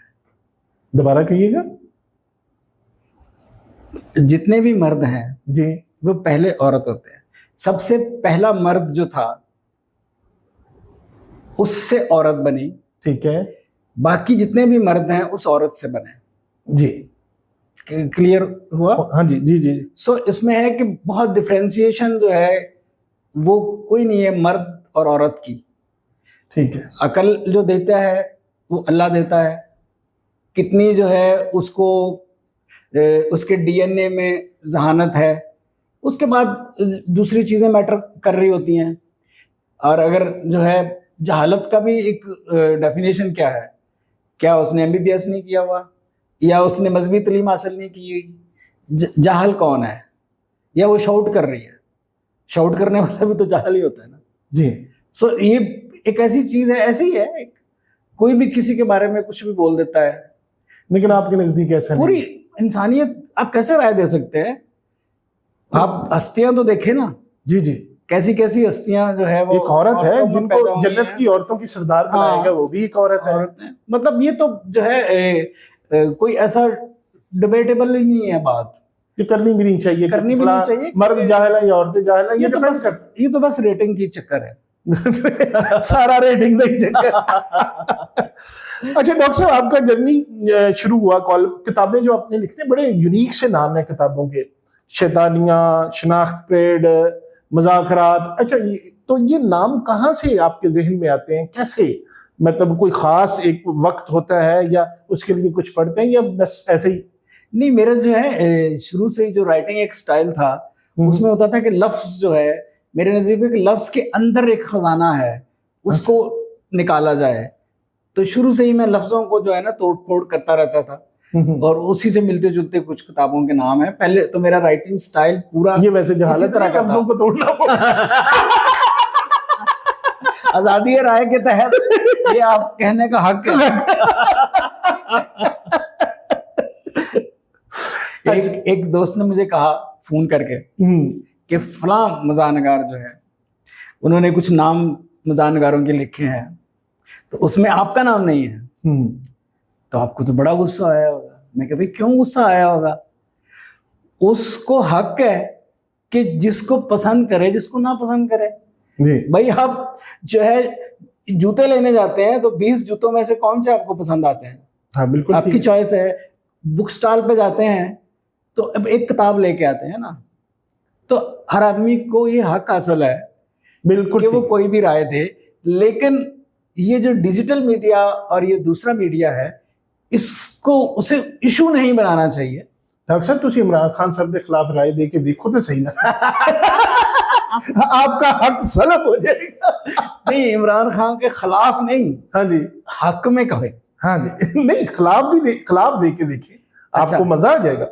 दोबारा कहिएगा। जितने भी मर्द हैं जी, वो पहले औरत होते हैं। सबसे पहला मर्द जो था उससे औरत बनी, ठीक है। बाकी जितने भी मर्द हैं उस औरत से बने। जी, क्लियर हुआ? हाँ जी जी जी। सो इसमें है कि बहुत डिफ्रेंसिएशन जो है वो कोई नहीं है मर्द और औरत की। ठीक है। अकल जो देता है वो अल्लाह देता है, कितनी जो है उसको उसके डीएनए में जहानत है, उसके बाद दूसरी चीज़ें मैटर कर रही होती हैं। और अगर जो है जहालत का भी एक डेफिनेशन क्या है, क्या उसने एमबीबीएस नहीं किया हुआ, या उसने मजहबी तालीम हासिल नहीं की हुई, जाहल कौन है? या वो शाउट कर रही है, शाउट करने वाला भी तो जाहल ही होता है ना। जी, सो ये एक ऐसी चीज़ है, ऐसी ही है, कोई भी किसी के बारे में कुछ भी बोल देता है। लेकिन आपके नजदीक ऐसा पूरी नहीं? इंसानियत आप कैसे राय दे सकते हैं? आप हस्तियां तो देखे ना, जी जी। कैसी कैसी हस्तियां जो है वो एक औरत है औरतों में जिनको पैदा हुई जन्नत हैं। की औरतों की सरदार हाँ, बनाएगा, वो भी एक औरत है। औरतें, मतलब ये तो जो है कोई ऐसा डिबेटेबल ही नहीं है बात। ये करनी भी नहीं चाहिए कि करनी भी फला नहीं चाहिए, मर्द जाहिल है या औरतें जाहिल है, ये तो बस रेटिंग की चक्कर है। सारा रेटिंग नहीं चक्कर। अच्छा डॉक्टर साहब, आपका जर्नी शुरू हुआ कॉलम, किताबें जो आपने लिखते हैं बड़े यूनिक से नाम है किताबों के, शैतानियां, शनाख्त परेड, मुज़ाकरात। अच्छा, ये नाम कहाँ से आपके जहन में आते हैं, कैसे? मतलब कोई खास एक वक्त होता है या उसके लिए कुछ पढ़ते हैं या बस ऐसे ही? नहीं, मेरा जो है शुरू से ही जो राइटिंग एक स्टाइल था उसमें होता था कि लफ्ज जो है, मेरे नजदीक के लफ्ज के अंदर एक खजाना है, उसको निकाला जाए। तो शुरू से ही मैं लफ्जों को जो है ना तोड़ फोड़ करता रहता था, और उसी से मिलते जुलते कुछ किताबों के नाम है। पहले तो मेरा राइटिंग स्टाइल पूरा ये वैसे इसी तरह का लफ्जों था। को तोड़ना आजादी राय के तहत ये आप कहने का हक है। एक दोस्त ने मुझे कहा फोन करके कि फलां मज़ाहनगार जो है उन्होंने कुछ नाम मज़ाहनगारों के लिखे हैं, तो उसमें आपका नाम नहीं है। तो आपको तो बड़ा गुस्सा आया होगा। मैं कहा भाई क्यों गुस्सा आया होगा? उसको हक है कि जिसको पसंद करे, जिसको ना पसंद करे। भाई आप जो है जूते लेने जाते हैं तो 20 जूतों में से कौन से आपको पसंद आते हैं? हाँ, बिल्कुल आपकी चॉइस है। बुक स्टॉल पे जाते हैं तो अब एक किताब लेके आते हैं ना, तो हर आदमी को ये हक हासिल है बिल्कुल कि वो कोई भी राय दे। लेकिन ये जो डिजिटल मीडिया और ये दूसरा मीडिया है, इसको उसे इशू नहीं बनाना चाहिए। डॉक्टर साहब, तुसी इमरान खान साहब के खिलाफ राय दे के देखो तो सही ना। आपका हक सलब हो जाएगा। नहीं, इमरान खान के खिलाफ नहीं, हाँ जी, हक में कहे। हाँ जी, नहीं खिलाफ दे के देखें, आपको मजा आ जाएगा।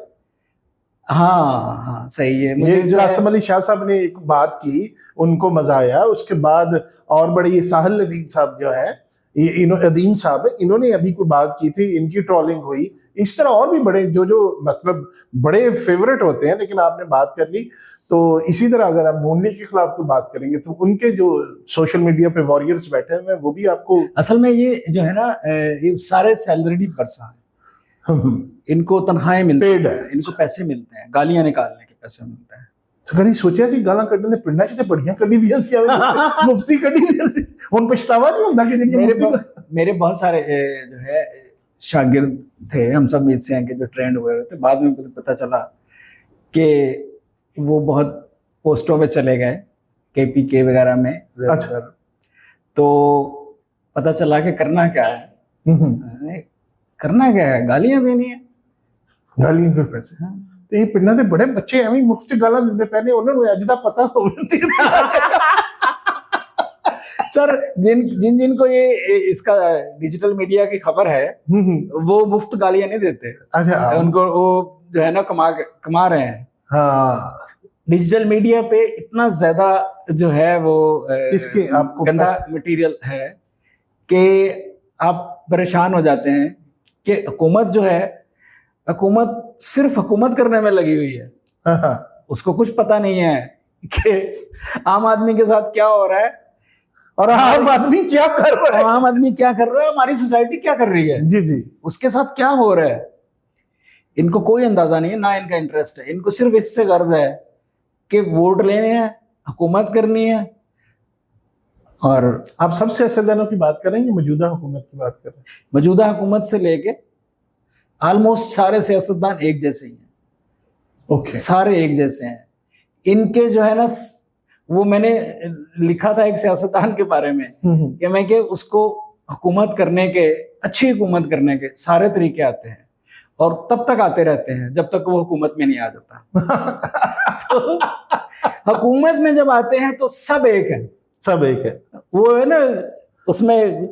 हाँ हाँ, सही है। ये कासिम अली शाह साहब ने एक बात की, उनको मजा आया। उसके बाद और बड़े ये साहिल अदीम साहब जो है, अदीम साहब, इन्होंने अभी कोई बात की थी, इनकी ट्रोलिंग हुई। इस तरह और भी बड़े जो मतलब बड़े फेवरेट होते हैं, लेकिन आपने बात कर ली। तो इसी तरह अगर आप नून लीग के खिलाफ कोई बात करेंगे तो उनके जो सोशल मीडिया पे वॉरियर्स बैठे हुए हैं वो भी आपको, असल में ये जो है ना, ये सारे सैलरीड पर्सन हैं, इनको तनख्वाहें मिलती हैं, इनको पैसे मिलते हैं, गालियां निकालने के पैसे मिलते हैं। तो कभी सोचा सी गाला कढ़ने दे पिंडा च ते बड़ियां कढ़ी दियां सी, मुफ्ती कढ़ी दियां सी, हुन पछतावा नहीं हुंदा कि जेहड़ी मेरे बहुत सारे जो है शागिर्द थे, हम सब मीत से हैं कि जो ट्रेंड हुए थे। बाद में पता चला कि वो बहुत पोस्टों पे चले गए, KPK वगैरह में। अच्छा। तो पता चला कि करना क्या है, करना क्या है, गालियां देनी है। गालियां के पैसे। तो ये पिंडा ਦੇ बड़े बच्चे ਐਵੇਂ ਮੁਫਤ ਗਾਲਾਂ ਦਿੰਦੇ ਪਏ ਨੇ, ਉਹਨਾਂ ਨੂੰ ਅੱਜ ਦਾ ਪਤਾ ਹੋਵੇ। सर जिन जिन जिनको ये इसका डिजिटल मीडिया की खबर है वो मुफ्त गालियां नहीं देते। अच्छा, उनको वो जो है ना कमा रहे हैं। हाँ, डिजिटल मीडिया पे इतना ज्यादा जो है वो इसके आपको गंदा मटेरियल है कि आप परेशान हो जाते हैं कि हुकूमत जो है, हुकूमत सिर्फ हुकूमत करने में लगी हुई है। हाँ, उसको कुछ पता नहीं है कि आम आदमी के साथ क्या हो रहा है और आम आदमी क्या कर रहा है, आम आदमी क्या कर रहा है, हमारी सोसाइटी क्या कर रही है, जी जी, उसके साथ क्या हो रहा है। इनको कोई अंदाजा नहीं है, ना इनका इंटरेस्ट है। इनको सिर्फ इससे गर्ज है कि वोट लेने हैं, हुकूमत करनी है। और आप सब सियासतदानों की बात कर रहे हैं, मौजूदा हुकूमत की बात कर रहे हैं? मौजूदा हुकूमत से लेके ऑलमोस्ट सारे सियासतदान एक जैसे ही हैं। ओके, सारे एक जैसे हैं। इनके जो है ना, वो मैंने लिखा था एक सियासतदान के बारे में कि मैं कि उसको हुकूमत करने के, अच्छी हुकूमत करने के सारे तरीके आते हैं और तब तक आते रहते हैं जब तक वो हुकूमत में नहीं आ जाता। तो हुकूमत में जब आते हैं तो सब एक है, सब एक है। वो है ना उसमें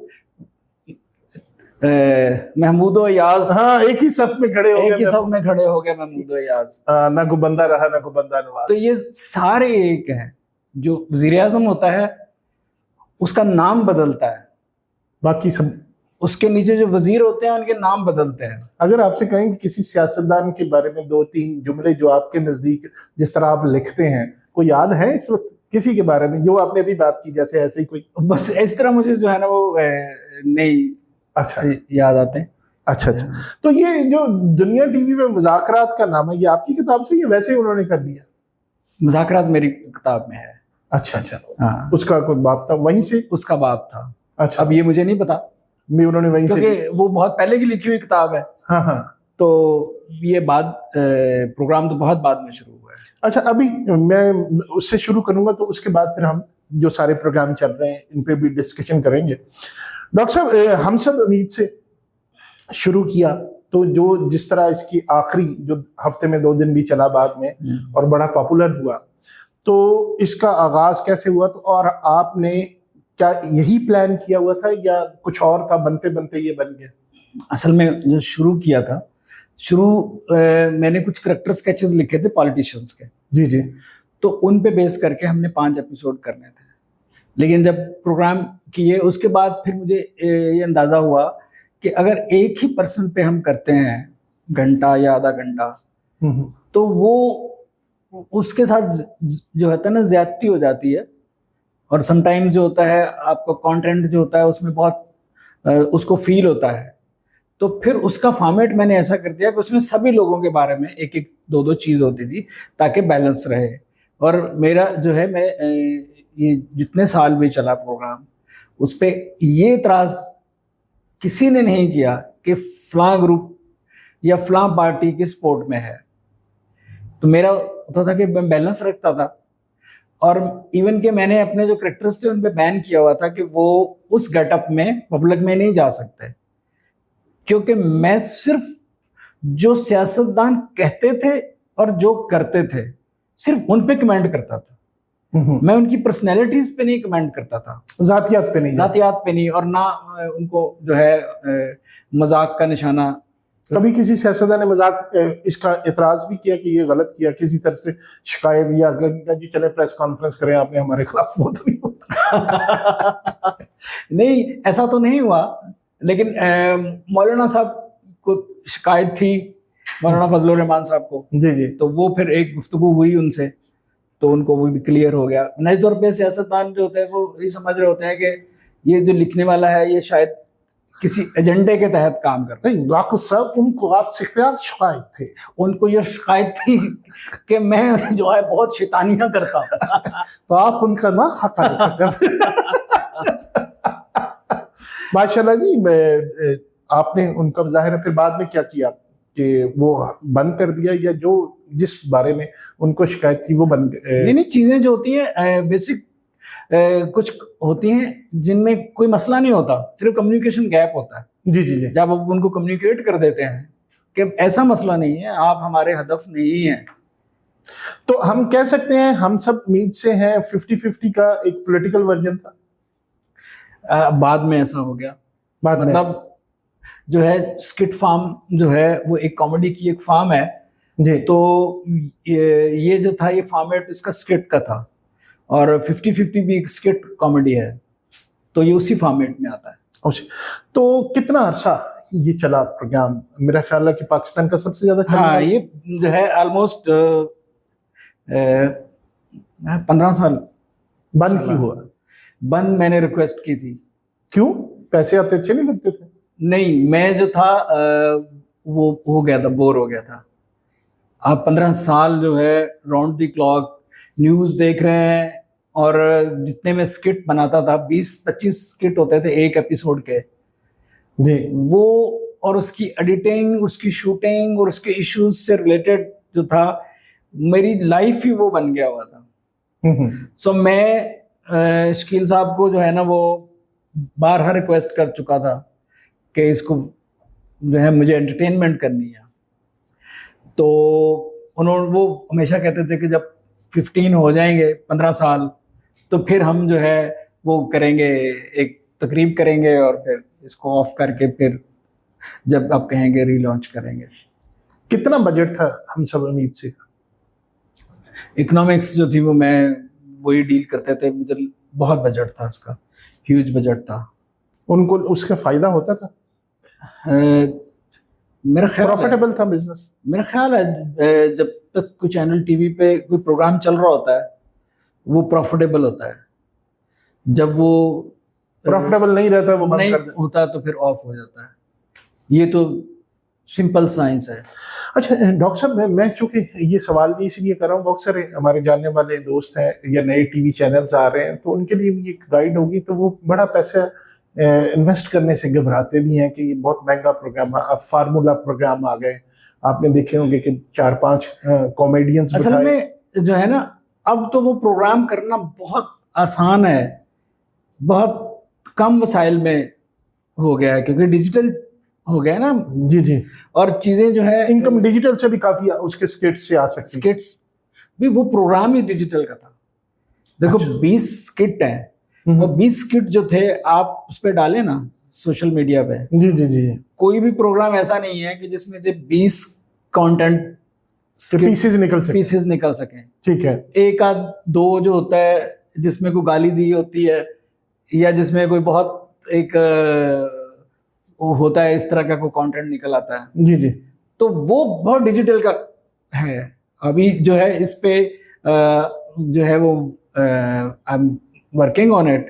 महमूद अयाज, हाँ, एक ही सफ में खड़े हो गए, एक ही सब में खड़े हो गए महमूद अयाज। ना को बंदा रहा ना को बंदा नवाज। तो ये सारे एक हैं। जो वजीर आजम होता है उसका नाम बदलता है, बाकी सब उसके नीचे जो वजीर होते हैं उनके नाम बदलते हैं। अगर आपसे कहें कि किसी सियासतदान के बारे में 2-3 जुमले जो आपके नजदीक जिस तरह आप लिखते हैं, कोई याद है इस वक्त किसी के बारे में जो आपने अभी बात की, जैसे ऐसे ही कोई? बस इस तरह मुझे जो है ना वो नहीं अच्छा याद आते हैं। अच्छा। तो ये जो दुनिया टीवी में मुज़ाकरात का नाम है, ये आपकी किताब से या वैसे ही उन्होंने कर दिया? मुज़ाकरात मेरी किताब में है। अच्छा, हाँ, उसका कोई बाप था वहीं से? उसका बाप था। अच्छा, अब ये मुझे नहीं पता, उन्होंने वहीं से, क्योंकि वो बहुत पहले की लिखी हुई किताब है। हाँ हाँ। तो ये प्रोग्राम तो बहुत बाद में शुरू हुआ है। अच्छा, अभी मैं उससे शुरू करूंगा तो उसके बाद फिर हम जो सारे प्रोग्राम चल रहे हैं इन पे भी डिस्कशन करेंगे। डॉक्टर साहब, हम सब उम्मीद से शुरू किया, तो जो जिस तरह इसकी आखिरी जो हफ्ते में 2 दिन भी चला बाद में और बड़ा पॉपुलर हुआ, तो इसका आगाज कैसे हुआ? तो और आपने क्या यही प्लान किया हुआ था या कुछ और था, बनते बनते ये बन गया? असल में जो शुरू किया था, मैंने कुछ करैक्टर स्केचेस लिखे थे पॉलिटिशियंस के, जी जी, तो उन पे बेस करके हमने 5 एपिसोड करने थे। लेकिन जब प्रोग्राम किए उसके बाद फिर मुझे ये अंदाज़ा हुआ कि अगर एक ही पर्सन पे हम करते हैं घंटा या आधा घंटा, तो वो उसके साथ जो होता है ना ज्यादती हो जाती है। और समटाइम्स जो होता है आपका कंटेंट जो होता है उसमें बहुत उसको फील होता है। तो फिर उसका फॉर्मेट मैंने ऐसा कर दिया कि उसमें सभी लोगों के बारे में एक एक 2-2 चीज़ होती थी ताकि बैलेंस रहे। और मेरा जो है, मैं ये जितने साल भी चला प्रोग्राम, उस पर ये इतराज़ किसी ने नहीं किया कि फलां ग्रुप या फलां पार्टी किस सपोर्ट में है। तो मेरा होता था कि मैं बैलेंस रखता था। और इवन के मैंने अपने जो करेक्टर्स थे उन पे बैन किया हुआ था कि वो उस गेटअप में पब्लिक में नहीं जा सकते, क्योंकि मैं सिर्फ जो सियासतदान कहते थे और जो करते थे सिर्फ उन पे कमेंट करता था। मैं उनकी पर्सनैलिटीज पे नहीं कमेंट करता था, जातियात पे नहीं, जातियात पे नहीं, और ना उनको जो है मजाक का निशाना। कभी किसी सियासतदान ने मजाक इसका एतराज भी किया कि ये गलत किया, किसी तरफ से शिकायत या जी चले प्रेस कॉन्फ्रेंस करें आपने हमारे खिलाफ? वो तो नहीं होता। नहीं, ऐसा तो नहीं हुआ। लेकिन मौलाना साहब को शिकायत थी, मौलाना फजलुर रहमान साहब को। जी जी। तो वो फिर एक गुफ्तगू हुई उनसे, तो उनको वो भी क्लियर हो गया। नए तौर पे सियासतदान जो होते हैं वो ये समझ रहे होते हैं कि ये जो लिखने वाला है ये शायद किसी एजेंडे के तहत काम करता है। नहीं, डॉक्टर साहब उनको आपसे क्या शिकायत थी? उनको ये शिकायत थी कि मैं जो है बहुत शैतानियां करता हूँ। तो आप उनका ना खाता माशाल्लाह जी। मैं आपने उनका ज़ाहिर है फिर बाद में क्या किया कि वो बंद कर दिया, या जो जिस बारे में उनको शिकायत थी वो बंद? नहीं, चीज़ें जो होती हैं बेसिक कुछ होती हैं जिनमें कोई मसला नहीं होता, सिर्फ कम्युनिकेशन गैप होता है। जी जी जी। जब आप उनको कम्युनिकेट कर देते हैं कि ऐसा मसला नहीं है, आप हमारे हदफ नहीं है। तो हम कह सकते हैं हम सब मीत से हैं 50-50 का एक पॉलिटिकल वर्जन था। बाद में ऐसा हो गया, बाद में मतलब जो है स्किट फार्म जो है वो एक कॉमेडी की एक फार्म है, जी। तो ये जो था ये फॉर्मेट इसका स्किट का था, और 50-50 भी एक स्किट कॉमेडी है, तो ये उसी फॉर्मेट में आता है। तो कितना अरसा ये चला प्रोग्राम? मेरा ख्याल है कि पाकिस्तान का सबसे ज्यादा चलने हाँ, वाला- ये जो है ऑलमोस्ट 15 साल बंद क्यों हुआ? बंद मैंने रिक्वेस्ट की थी। क्यों? पैसे आते अच्छे नहीं लगते थे? नहीं, मैं जो था वो हो गया था, बोर हो गया था। आप 15 साल जो है राउंड द क्लॉक न्यूज़ देख रहे हैं, और जितने में स्किट बनाता था 20-25 स्किट होते थे एक एपिसोड के, जी। वो और उसकी एडिटिंग, उसकी शूटिंग और उसके इश्यूज से रिलेटेड जो था, मेरी लाइफ ही वो बन गया हुआ था। सो मैं शकील साहब को जो है ना वो बारहा रिक्वेस्ट कर चुका था कि इसको जो है मुझे एंटरटेनमेंट करनी है। तो उन्होंने, वो हमेशा कहते थे कि जब 15 हो जाएंगे, 15 साल, तो फिर हम जो है वो करेंगे, एक तकरीब करेंगे, और फिर इसको ऑफ करके फिर जब आप कहेंगे रीलॉन्च करेंगे। कितना बजट था हम सब उम्मीद से? इकोनॉमिक्स जो थी वो मैं वही डील करते थे, मुझे बहुत बजट था उसका, ह्यूज बजट था। उनको उसका फायदा होता था? मेरा ख्याल प्रॉफिटेबल था बिजनेस? मेरा ख्याल है जब तक कोई चैनल टीवी पे कोई प्रोग्राम चल रहा होता है वो प्रॉफिटेबल होता है। जब वो प्रॉफिटेबल नहीं रहता वो बंद नहीं कर देते। होता तो फिर ऑफ हो जाता है। ये तो सिंपल साइंस है। अच्छा डॉक्टर साहब, मैं चूंकि ये सवाल भी इसलिए कर रहा हूँ, बहुत सारे हमारे जानने वाले दोस्त हैं या नए टीवी चैनल्स आ रहे हैं, तो उनके लिए भी एक गाइड होगी, तो वो बड़ा पैसा इन्वेस्ट करने से घबराते भी हैं कि ये बहुत महंगा प्रोग्राम है। अब फार्मूला प्रोग्राम आ गए, आपने देखे होंगे कि 4-5 कॉमेडियंस असल में जो है ना, अब तो वो प्रोग्राम करना बहुत आसान है, बहुत कम वसाइल में हो गया है, क्योंकि डिजिटल हो गया है ना। जी जी। और चीजें जो है इनकम डिजिटल से भी काफी उसके स्किट से आ सकती है। स्किट्स भी, वो प्रोग्राम ही डिजिटल का था। देखो अच्छा। 20 स्किट हैं, और 20 स्किट जो थे आप उस पर डालें ना सोशल मीडिया पे, जी जी जी। कोई भी प्रोग्राम ऐसा नहीं है कि जिसमें से 20 कंटेंट पीसेस निकल सके। ठीक है। एक आध दो जो होता है जिसमें कोई गाली दी होती है, या जिसमें कोई बहुत एक वो होता है, इस तरह का कोई कंटेंट निकल आता है। जी जी। तो वो बहुत डिजिटल का है। अभी जो है इस पे जो है वो I am working on it,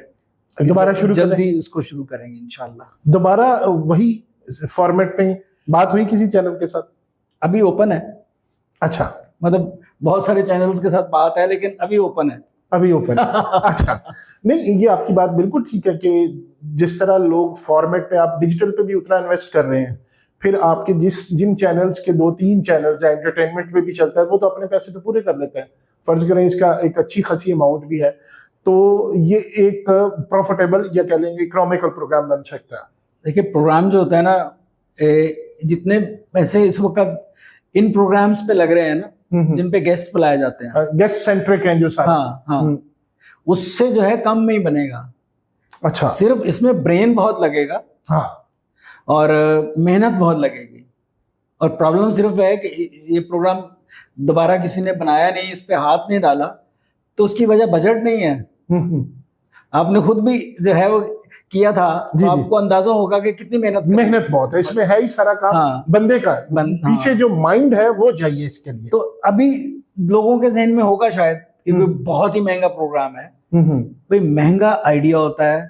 दोबारा शुरू जल्दी उसको शुरू करेंगे इंशाल्लाह। दोबारा वही फॉर्मेट में बात हुई किसी चैनल के साथ? अभी ओपन है। अच्छा, मतलब बहुत सारे चैनल्स के साथ बात है, लेकिन अभी ओपन है। अभी ओपन अच्छा, नहीं ये आपकी बात बिल्कुल ठीक है कि जिस तरह लोग फॉर्मेट पे, आप डिजिटल पे भी उतना इन्वेस्ट कर रहे हैं, फिर आपके जिन चैनल्स के 2-3 चैनल्स हैं एंटरटेनमेंट पे भी चलता है, वो तो अपने पैसे तो पूरे कर लेते हैं। फर्ज करें इसका एक अच्छी खासी अमाउंट भी है, तो ये एक प्रॉफिटेबल या कह लेंगे इकोनॉमिकल प्रोग्राम बन सकता है। देखिए प्रोग्राम जो होता है ना, जितने पैसे इस वक्त इन प्रोग्राम्स पे लग रहे हैं ना, जिन पे गेस्ट बुलाए जाते हैं, गेस्ट सेंट्रिक हैं जो सारे। हाँ हाँ, उससे जो है कम में ही बनेगा। अच्छा। सिर्फ इसमें ब्रेन बहुत लगेगा, हाँ, और मेहनत बहुत लगेगी, और प्रॉब्लम सिर्फ है कि ये प्रोग्राम दोबारा किसी ने बनाया नहीं, इस पे हाथ नहीं डाला, तो उसकी वजह बजट नहीं है। आपने खुद भी जो है वो किया था, तो आपको अंदाजा होगा कि कितनी मेहनत बहुत है इसमें, है ही सारा काम। हाँ, बंदे का पीछे जो माइंड है वो चाहिए इसके लिए। तो अभी लोगों के जहन में होगा शायद क्योंकि बहुत ही महंगा प्रोग्राम है। भाई महंगा आइडिया होता है,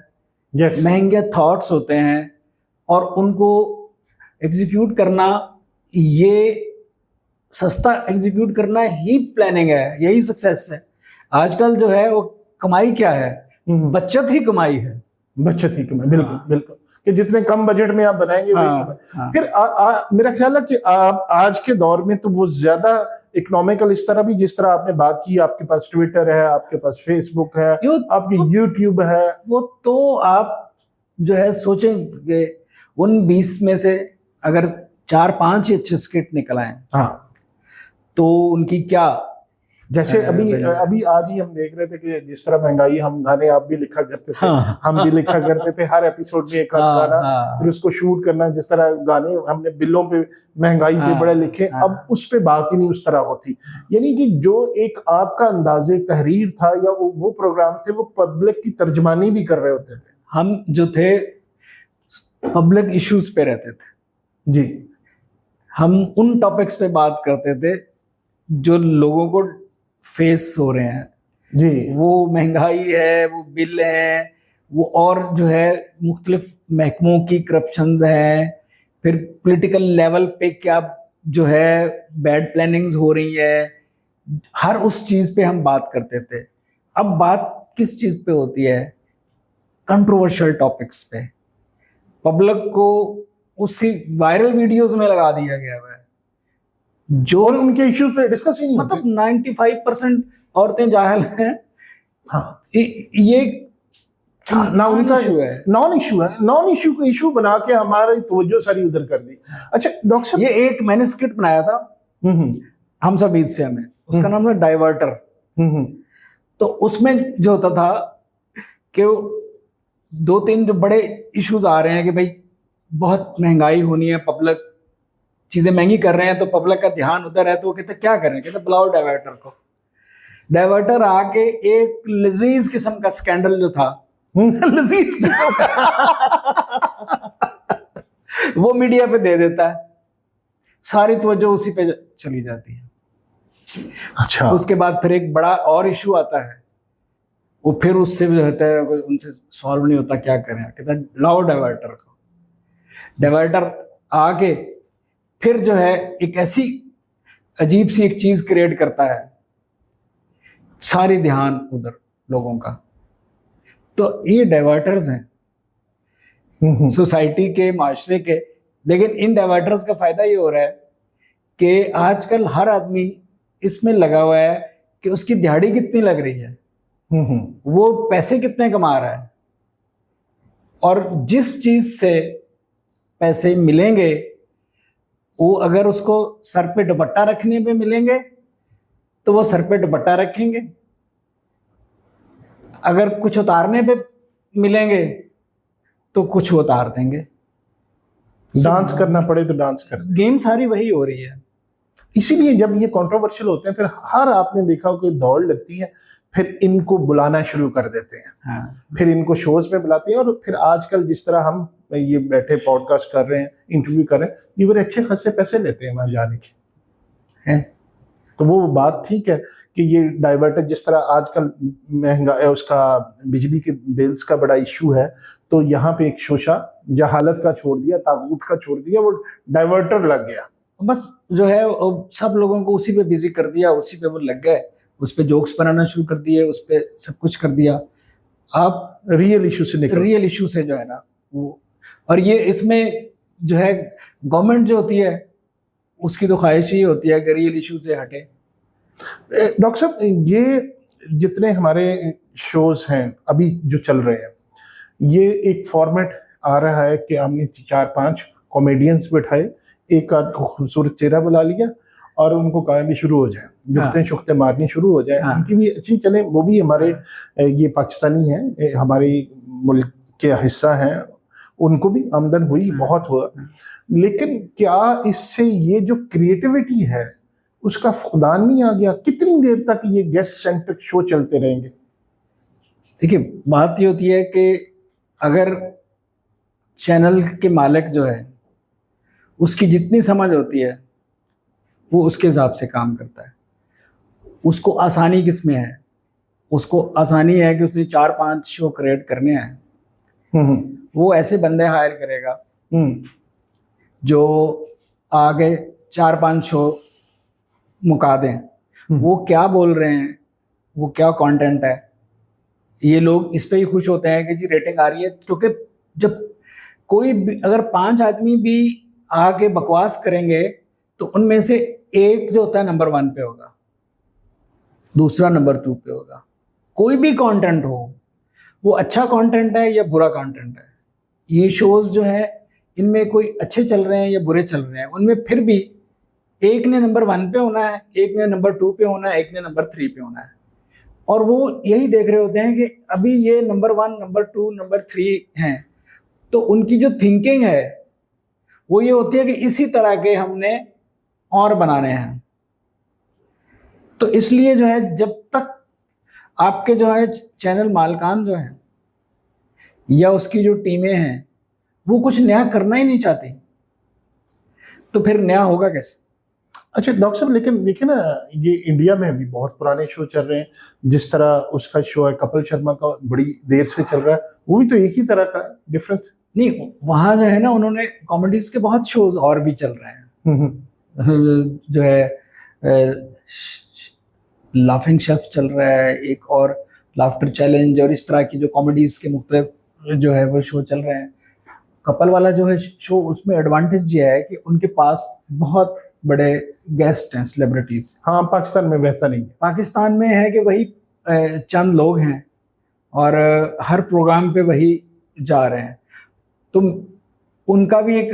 महंगे थॉट्स होते हैं, और उनको एग्जीक्यूट करना, ये सस्ता एग्जीक्यूट करना ही प्लानिंग है, यही सक्सेस है। आजकल जो है वो कमाई क्या है, बचत ही कमाई है। बचत ही कमाई, बिल्कुल बिल्कुल, कि जितने कम बजट में आप बनाएंगे वही कमाई। फिर मेरा ख्याल है कि आज के दौर में तो वो ज्यादा इकोनॉमिकल इस तरह भी, जिस तरह आपने बात की, आपके पास ट्विटर है, आपके पास फेसबुक है, आपकी यूट्यूब है, वो तो आप जो है सोचेंगे उन 20 में से अगर 4-5 ही अच्छे स्क्रिप्ट निकल आए हाँ, तो उनकी क्या जैसे अभी आज ही हम देख रहे थे कि जिस तरह महंगाई, हम गाने आप भी लिखा करते थे, हाँ, हम भी लिखा करते थे, हर एपिसोड में एक आध हाँ, गाना, हाँ, फिर उसको शूट करना, जिस तरह गाने हमने बिलों पे महंगाई पे हाँ, बड़े लिखे, हाँ। अब उस पे बात ही नहीं उस तरह होती। यानी कि जो एक आपका अंदाजे तहरीर था या वो प्रोग्राम थे, वो पब्लिक की तर्जमानी भी कर रहे होते थे। हम जो थे पब्लिक इश्यूज पे रहते थे जी, हम उन टॉपिक्स पे बात करते थे जो लोगों को फेस हो रहे हैं। जी, वो महंगाई है, वो बिल है, वो और जो है मुख्तलिफ महकमों की करप्शंस हैं, फिर पॉलिटिकल लेवल पे क्या जो है बैड प्लानिंग्स हो रही है, हर उस चीज़ पे हम बात करते थे। अब बात किस चीज़ पे होती है? कंट्रोवर्शियल टॉपिक्स पे। पब्लिक को उसी वायरल वीडियोस में लगा दिया गया है जो और उनके इश्यूज पे डिस्कस ही नहीं होते। मतलब 95% औरतें जाहिल हैं। हाँ, ये ना उनका इशू है, नॉन इशू को इशू बना के हमारी तवज्जो सारी उधर कर दी। अच्छा डॉक्टर साहब, ये एक मैंने स्क्रिप्ट बनाया था हम्म, हम सब ईद से हमें, उसका नाम था डाइवर्टर। हम्म, तो उसमें जो होता था कि 2-3 जो बड़े इश्यूज आ रहे हैं कि भाई बहुत महंगाई होनी है, पब्लिक चीजें महंगी कर रहे हैं, तो पब्लिक का ध्यान उधर है, तो वो कहते क्या करें, कहते बुलाओ डाइवर्टर को। डाइवर्टर आके एक लजीज किस्म का स्कैंडल जो था लजीज किस्म का वो मीडिया पे दे देता है, सारी तवज्जो उसी पे चली जाती है। अच्छा, उसके बाद फिर एक बड़ा और इशू आता है, वो फिर उससे भी होता है, उनसे सॉल्व नहीं होता, क्या करें, कहता है लाओ डाइवर्टर को। डाइवर्टर आके फिर जो है एक ऐसी अजीब सी एक चीज क्रिएट करता है, सारी ध्यान उधर लोगों का। तो ये डाइवर्टर्स हैं सोसाइटी के, माशरे के। लेकिन इन डाइवर्टर्स का फायदा ये हो रहा है कि आजकल हर आदमी इसमें लगा हुआ है कि उसकी दिहाड़ी कितनी लग रही है, वो पैसे कितने कमा रहा है, और जिस चीज से पैसे मिलेंगे वो अगर उसको सर पे दुपट्टा रखने पे मिलेंगे तो वो सर पे दुपट्टा रखेंगे, अगर कुछ उतारने पे मिलेंगे तो कुछ उतार देंगे। डांस करना पड़े तो डांस कर दे। गेम सारी वही हो रही है। इसीलिए जब ये कंट्रोवर्शियल होते हैं, फिर हर आपने देखा कोई दौड़ लगती है, फिर इनको बुलाना शुरू कर देते हैं। हाँ। फिर इनको शोज में बुलाते हैं, और फिर आजकल जिस तरह हम ये बैठे पॉडकास्ट कर रहे हैं, इंटरव्यू कर रहे हैं, ये बड़े अच्छे खासे पैसे लेते हैं वहां जाने के है। तो वो बात ठीक है कि ये डाइवर्टर, जिस तरह आजकल महंगा उसका बिजली के बिल्स का बड़ा इशू है, तो यहाँ पे एक शोशा जहालत का छोड़ दिया, तागूत का छोड़ दिया, वो डाइवर्टर लग गया। बस जो है सब लोगों को उसी पे बिजी कर दिया, उसी पे वो लग गए, उस पे जोक्स बनाना शुरू कर दिए, उस पे सब कुछ कर दिया। आप रियल इशू से निकल, रियल इशू से जो है ना वो, और ये इसमें जो है गवर्नमेंट जो होती है उसकी तो ख्वाहिश ही होती है कि रियल इशू से हटे। डॉक्टर साहब, ये जितने हमारे शोज हैं अभी जो चल रहे हैं, ये एक फॉर्मेट आ रहा है कि हमने 4-5 कॉमेडियंस बैठाए, एक आध को खूबसूरत चेहरा बुला लिया और उनको कहा भी शुरू हो जाए, जुगते शुक्ते मारनी शुरू हो जाए, उनकी भी अच्छी चले, वो भी हमारे ये पाकिस्तानी हैं, हमारे मुल्क के हिस्सा हैं, उनको भी आमदन हुई, बहुत हुआ। लेकिन क्या इससे ये जो क्रिएटिविटी है उसका फुकदान नहीं आ गया? कितनी देर तक ये गेस्ट सेंट्रिक शो चलते रहेंगे? देखिए बात ये होती है कि अगर चैनल के मालिक जो है उसकी जितनी समझ होती है वो उसके हिसाब से काम करता है। उसको आसानी किस में है? उसको आसानी है कि उसने 4-5 शो क्रिएट करने हैं, वो ऐसे बंदे हायर करेगा जो आगे 4-5 शो मुका दें। वो क्या बोल रहे हैं, वो क्या कंटेंट है, ये लोग इस पे ही खुश होते हैं कि जी रेटिंग आ रही है। क्योंकि जब कोई भी अगर 5 आदमी भी आके बकवास करेंगे तो उनमें से एक जो होता है नंबर 1 पे होगा, दूसरा नंबर 2 पे होगा। कोई भी कंटेंट हो, वो अच्छा कंटेंट है या बुरा कंटेंट है, ये शोज जो है इनमें कोई अच्छे चल रहे हैं या बुरे चल रहे हैं, उनमें फिर भी एक ने नंबर 1 पे होना है, एक ने नंबर 2 पे होना है, एक ने नंबर 3 पे होना है। और वो यही देख रहे होते हैं कि अभी ये नंबर 1, नंबर 2, नंबर 3 हैं, तो उनकी जो थिंकिंग है वो ये होती है कि इसी तरह के हमने और बनाने हैं। तो इसलिए जो है, जब तक आपके जो है चैनल मालकान जो हैं या उसकी जो टीमें हैं वो कुछ नया करना ही नहीं चाहती, तो फिर नया होगा कैसे? अच्छा डॉक्टर साहब, लेकिन देखिए ना, ये इंडिया में भी बहुत पुराने शो चल रहे हैं। जिस तरह उसका शो है कपिल शर्मा का, बड़ी देर से चल रहा है, वो भी तो एक ही तरह का डिफरेंस नहीं, वहाँ जो है ना, उन्होंने कॉमेडीज के बहुत शोज और भी चल रहे हैं। जो है लाफिंग शेफ चल रहा है, एक और लाफ्टर चैलेंज, और इस तरह की जो कॉमेडीज के मुख्तलिफ जो है वो शो चल रहे हैं। कपल वाला जो है शो, उसमें एडवांटेज ये है कि उनके पास बहुत बड़े गेस्ट हैं, सेलिब्रिटीज। हाँ, पाकिस्तान में वैसा नहीं है। पाकिस्तान में है कि वही चंद लोग हैं और हर प्रोग्राम पे वही जा रहे हैं, तो उनका भी एक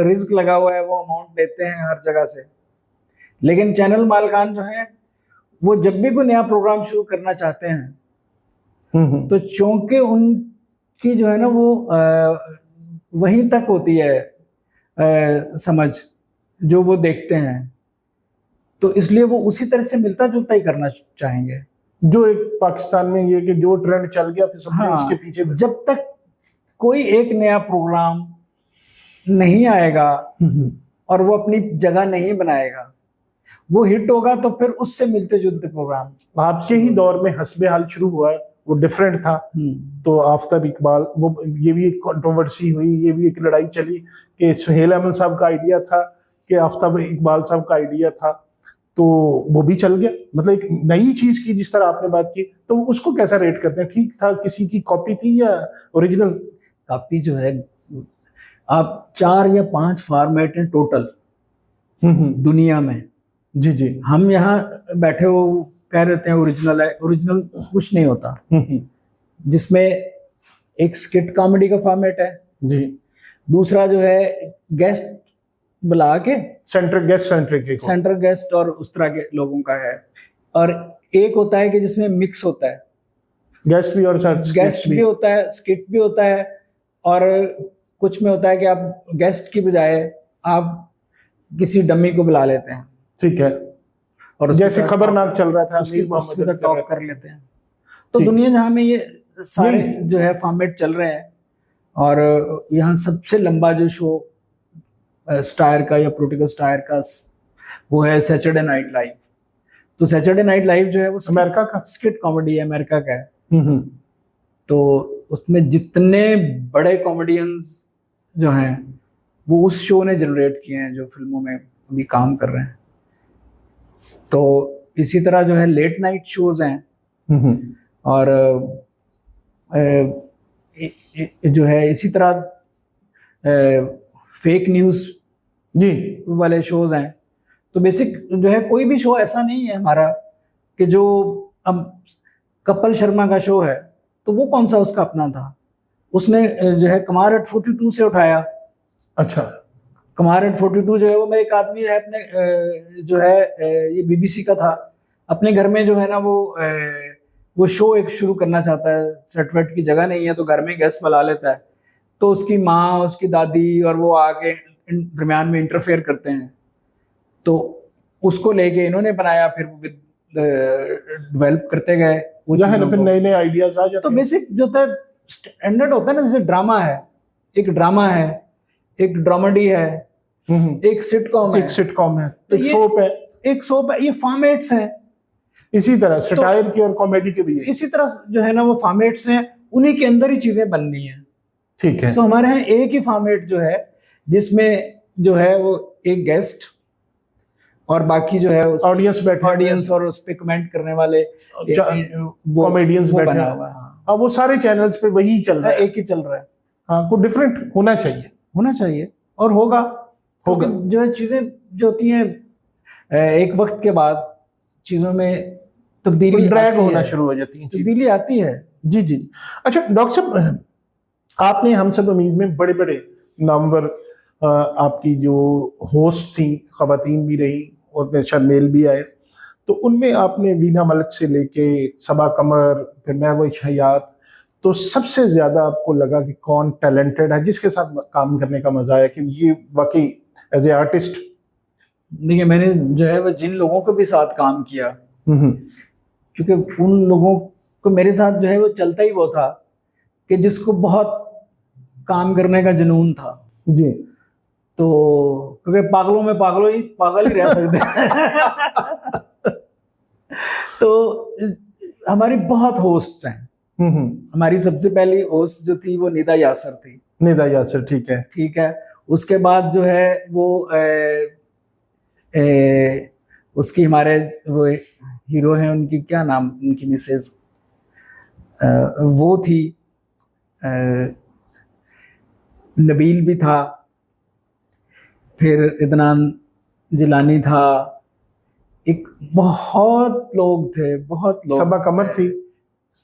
रिस्क लगा हुआ है, वो अमाउंट लेते हैं हर जगह से। लेकिन चैनल मालकान जो है वो जब भी कोई नया प्रोग्राम शुरू करना चाहते हैं तो चूंकि उनकी जो है ना वो वहीं तक होती है समझ जो वो देखते हैं, तो इसलिए वो उसी तरह से मिलता जुलता ही करना चाहेंगे। जो एक पाकिस्तान में ये कि जो ट्रेंड चल गया फिर सब उसके पीछे। जब तक कोई एक नया प्रोग्राम नहीं आएगा और वो अपनी जगह नहीं बनाएगा, वो हिट होगा तो फिर उससे मिलते जुलते प्रोग्राम। आपके ही दौर में हस्बे हाल शुरू हुआ है, वो डिफरेंट था। तो आफ्ताब इकबाल, वो ये भी एक कंट्रोवर्सी हुई, ये भी एक लड़ाई चली कि सुहेल अहमद साहब का आइडिया था कि आफ्ताब इकबाल साहब का आइडिया था, तो वो भी चल गया। मतलब एक नई चीज की, जिस तरह आपने बात की, तो उसको कैसा रेट करते हैं? ठीक था? किसी की कॉपी थी या ओरिजिनल? कॉपी जो है, आप 4 या 5 फॉर्मेट हैं टोटल दुनिया में। जी जी। हम यहाँ बैठे हो कह रहते हैं ओरिजिनल है, ओरिजिनल कुछ नहीं होता। जिसमें एक स्किट कॉमेडी का फॉर्मेट है जी, दूसरा जो है गेस्ट बुला के सेंटर गेस्ट और उस तरह के लोगों का है, और एक होता है कि जिसमें मिक्स होता है, गेस्ट भी और गेस्ट भी होता है, स्किट भी होता है, और कुछ में होता है कि आप गेस्ट की बजाय आप किसी डमी को बुला लेते हैं। ठीक है। और जैसे खबरनाक चल रहा था, उसकी टॉप कर लेते हैं। तो दुनिया जहां में ये सारे जो है फॉर्मेट चल रहे हैं, और यहाँ सबसे लंबा जो शो स्टार का या पोलिटिकल स्टार का वो है सैटरडे नाइट लाइव। तो सैटरडे नाइट लाइव जो है वो अमेरिका का स्किट कॉमेडी है, अमेरिका का है। तो उसमें जितने बड़े कॉमेडियंस जो हैं वो उस शो ने जनरेट किए हैं जो फिल्मों में अभी काम कर रहे हैं। तो इसी तरह जो है लेट नाइट शोज हैं, और जो है इसी तरह फेक न्यूज़ जी वाले शोज हैं। तो बेसिक जो है कोई भी शो ऐसा नहीं है हमारा कि जो अब कपिल शर्मा का शो है तो वो कौन सा उसका अपना था, उसने जो है कमार एट 42 से उठाया। अच्छा, कमार एट 42 जो है वो मेरे एक आदमी है अपने जो है ये बीबीसी का था, अपने घर में जो है ना वो शो एक शुरू करना चाहता है, सेटवेट की जगह नहीं है तो घर में गेस्ट बुला लेता है, तो उसकी माँ, उसकी दादी और वो आके दरमियान में इंटरफेयर करते हैं। तो उसको लेके इन्होंने बनाया, फिर वो डेवलप करते गए वो जो है ना, फिर नए नए आइडियाज आ जाते हैं। तो बेसिक जो होता है स्टैंडर्ड होता है ना, जैसे ड्रामा है, एक ड्रामा है, एक ड्रामेडी है, एक सिटकॉम है, एक सिटकॉम है, एक सोप है, एक सोप है, ये फॉर्मेट्स हैं। इसी तरह सटायर की और कॉमेडी के भी इसी तरह जो है ना वो फॉर्मेट्स हैं, उन्हीं के अंदर ही चीजें बननी है। ठीक है। तो हमारे यहाँ एक ही फॉर्मेट जो है जिसमें जो है वो एक गेस्ट और बाकी जो है ऑडियंस बैठे, ऑडियंस और उस पे कमेंट करने वाले कॉमेडियंस बैठे हुए हैं। हाँ, वो सारे चैनल्स पे वही चल रहा है, एक ही चल रहा है। हाँ, कोई डिफरेंट होना चाहिए और होगा जो है चीजें जो होती हैं एक वक्त के बाद चीजों में तब्दीली ड्रैग होना शुरू हो जाती है, तब्दीली आती है। जी। अच्छा डॉक्टर साहब, आपने हम सब उम्मीद में बड़े बड़े नामवर आपकी जो होस्ट थी खवातीन भी रही और शायद मेल भी आए, तो उनमें आपने वीना मलिक से लेके सबा कमर, फिर महविश हयात, तो सबसे ज्यादा आपको लगा कि कौन टैलेंटेड है, जिसके साथ काम करने का मजा आया कि ये वाकई एज ए आर्टिस्ट? देखिए, मैंने जो है वो जिन लोगों के भी साथ काम किया, क्योंकि उन लोगों को मेरे साथ जो है वो चलता ही वो था कि जिसको बहुत काम करने का जुनून था जी। तो क्योंकि पागलों में पागल ही रह सकते हैं। तो हमारी बहुत होस्ट हैं। हमारी सबसे पहली होस्ट जो थी वो निदा यासर थी। निदा यासर, ठीक है। ठीक है। उसके बाद जो है वो उसकी हमारे वो हीरो हैं, उनकी क्या नाम, उनकी मिसेज वो थी, नबील भी था, फिर इदनान जिलानी था, एक बहुत लोग थे, बहुत लोग। सबा कमर थी,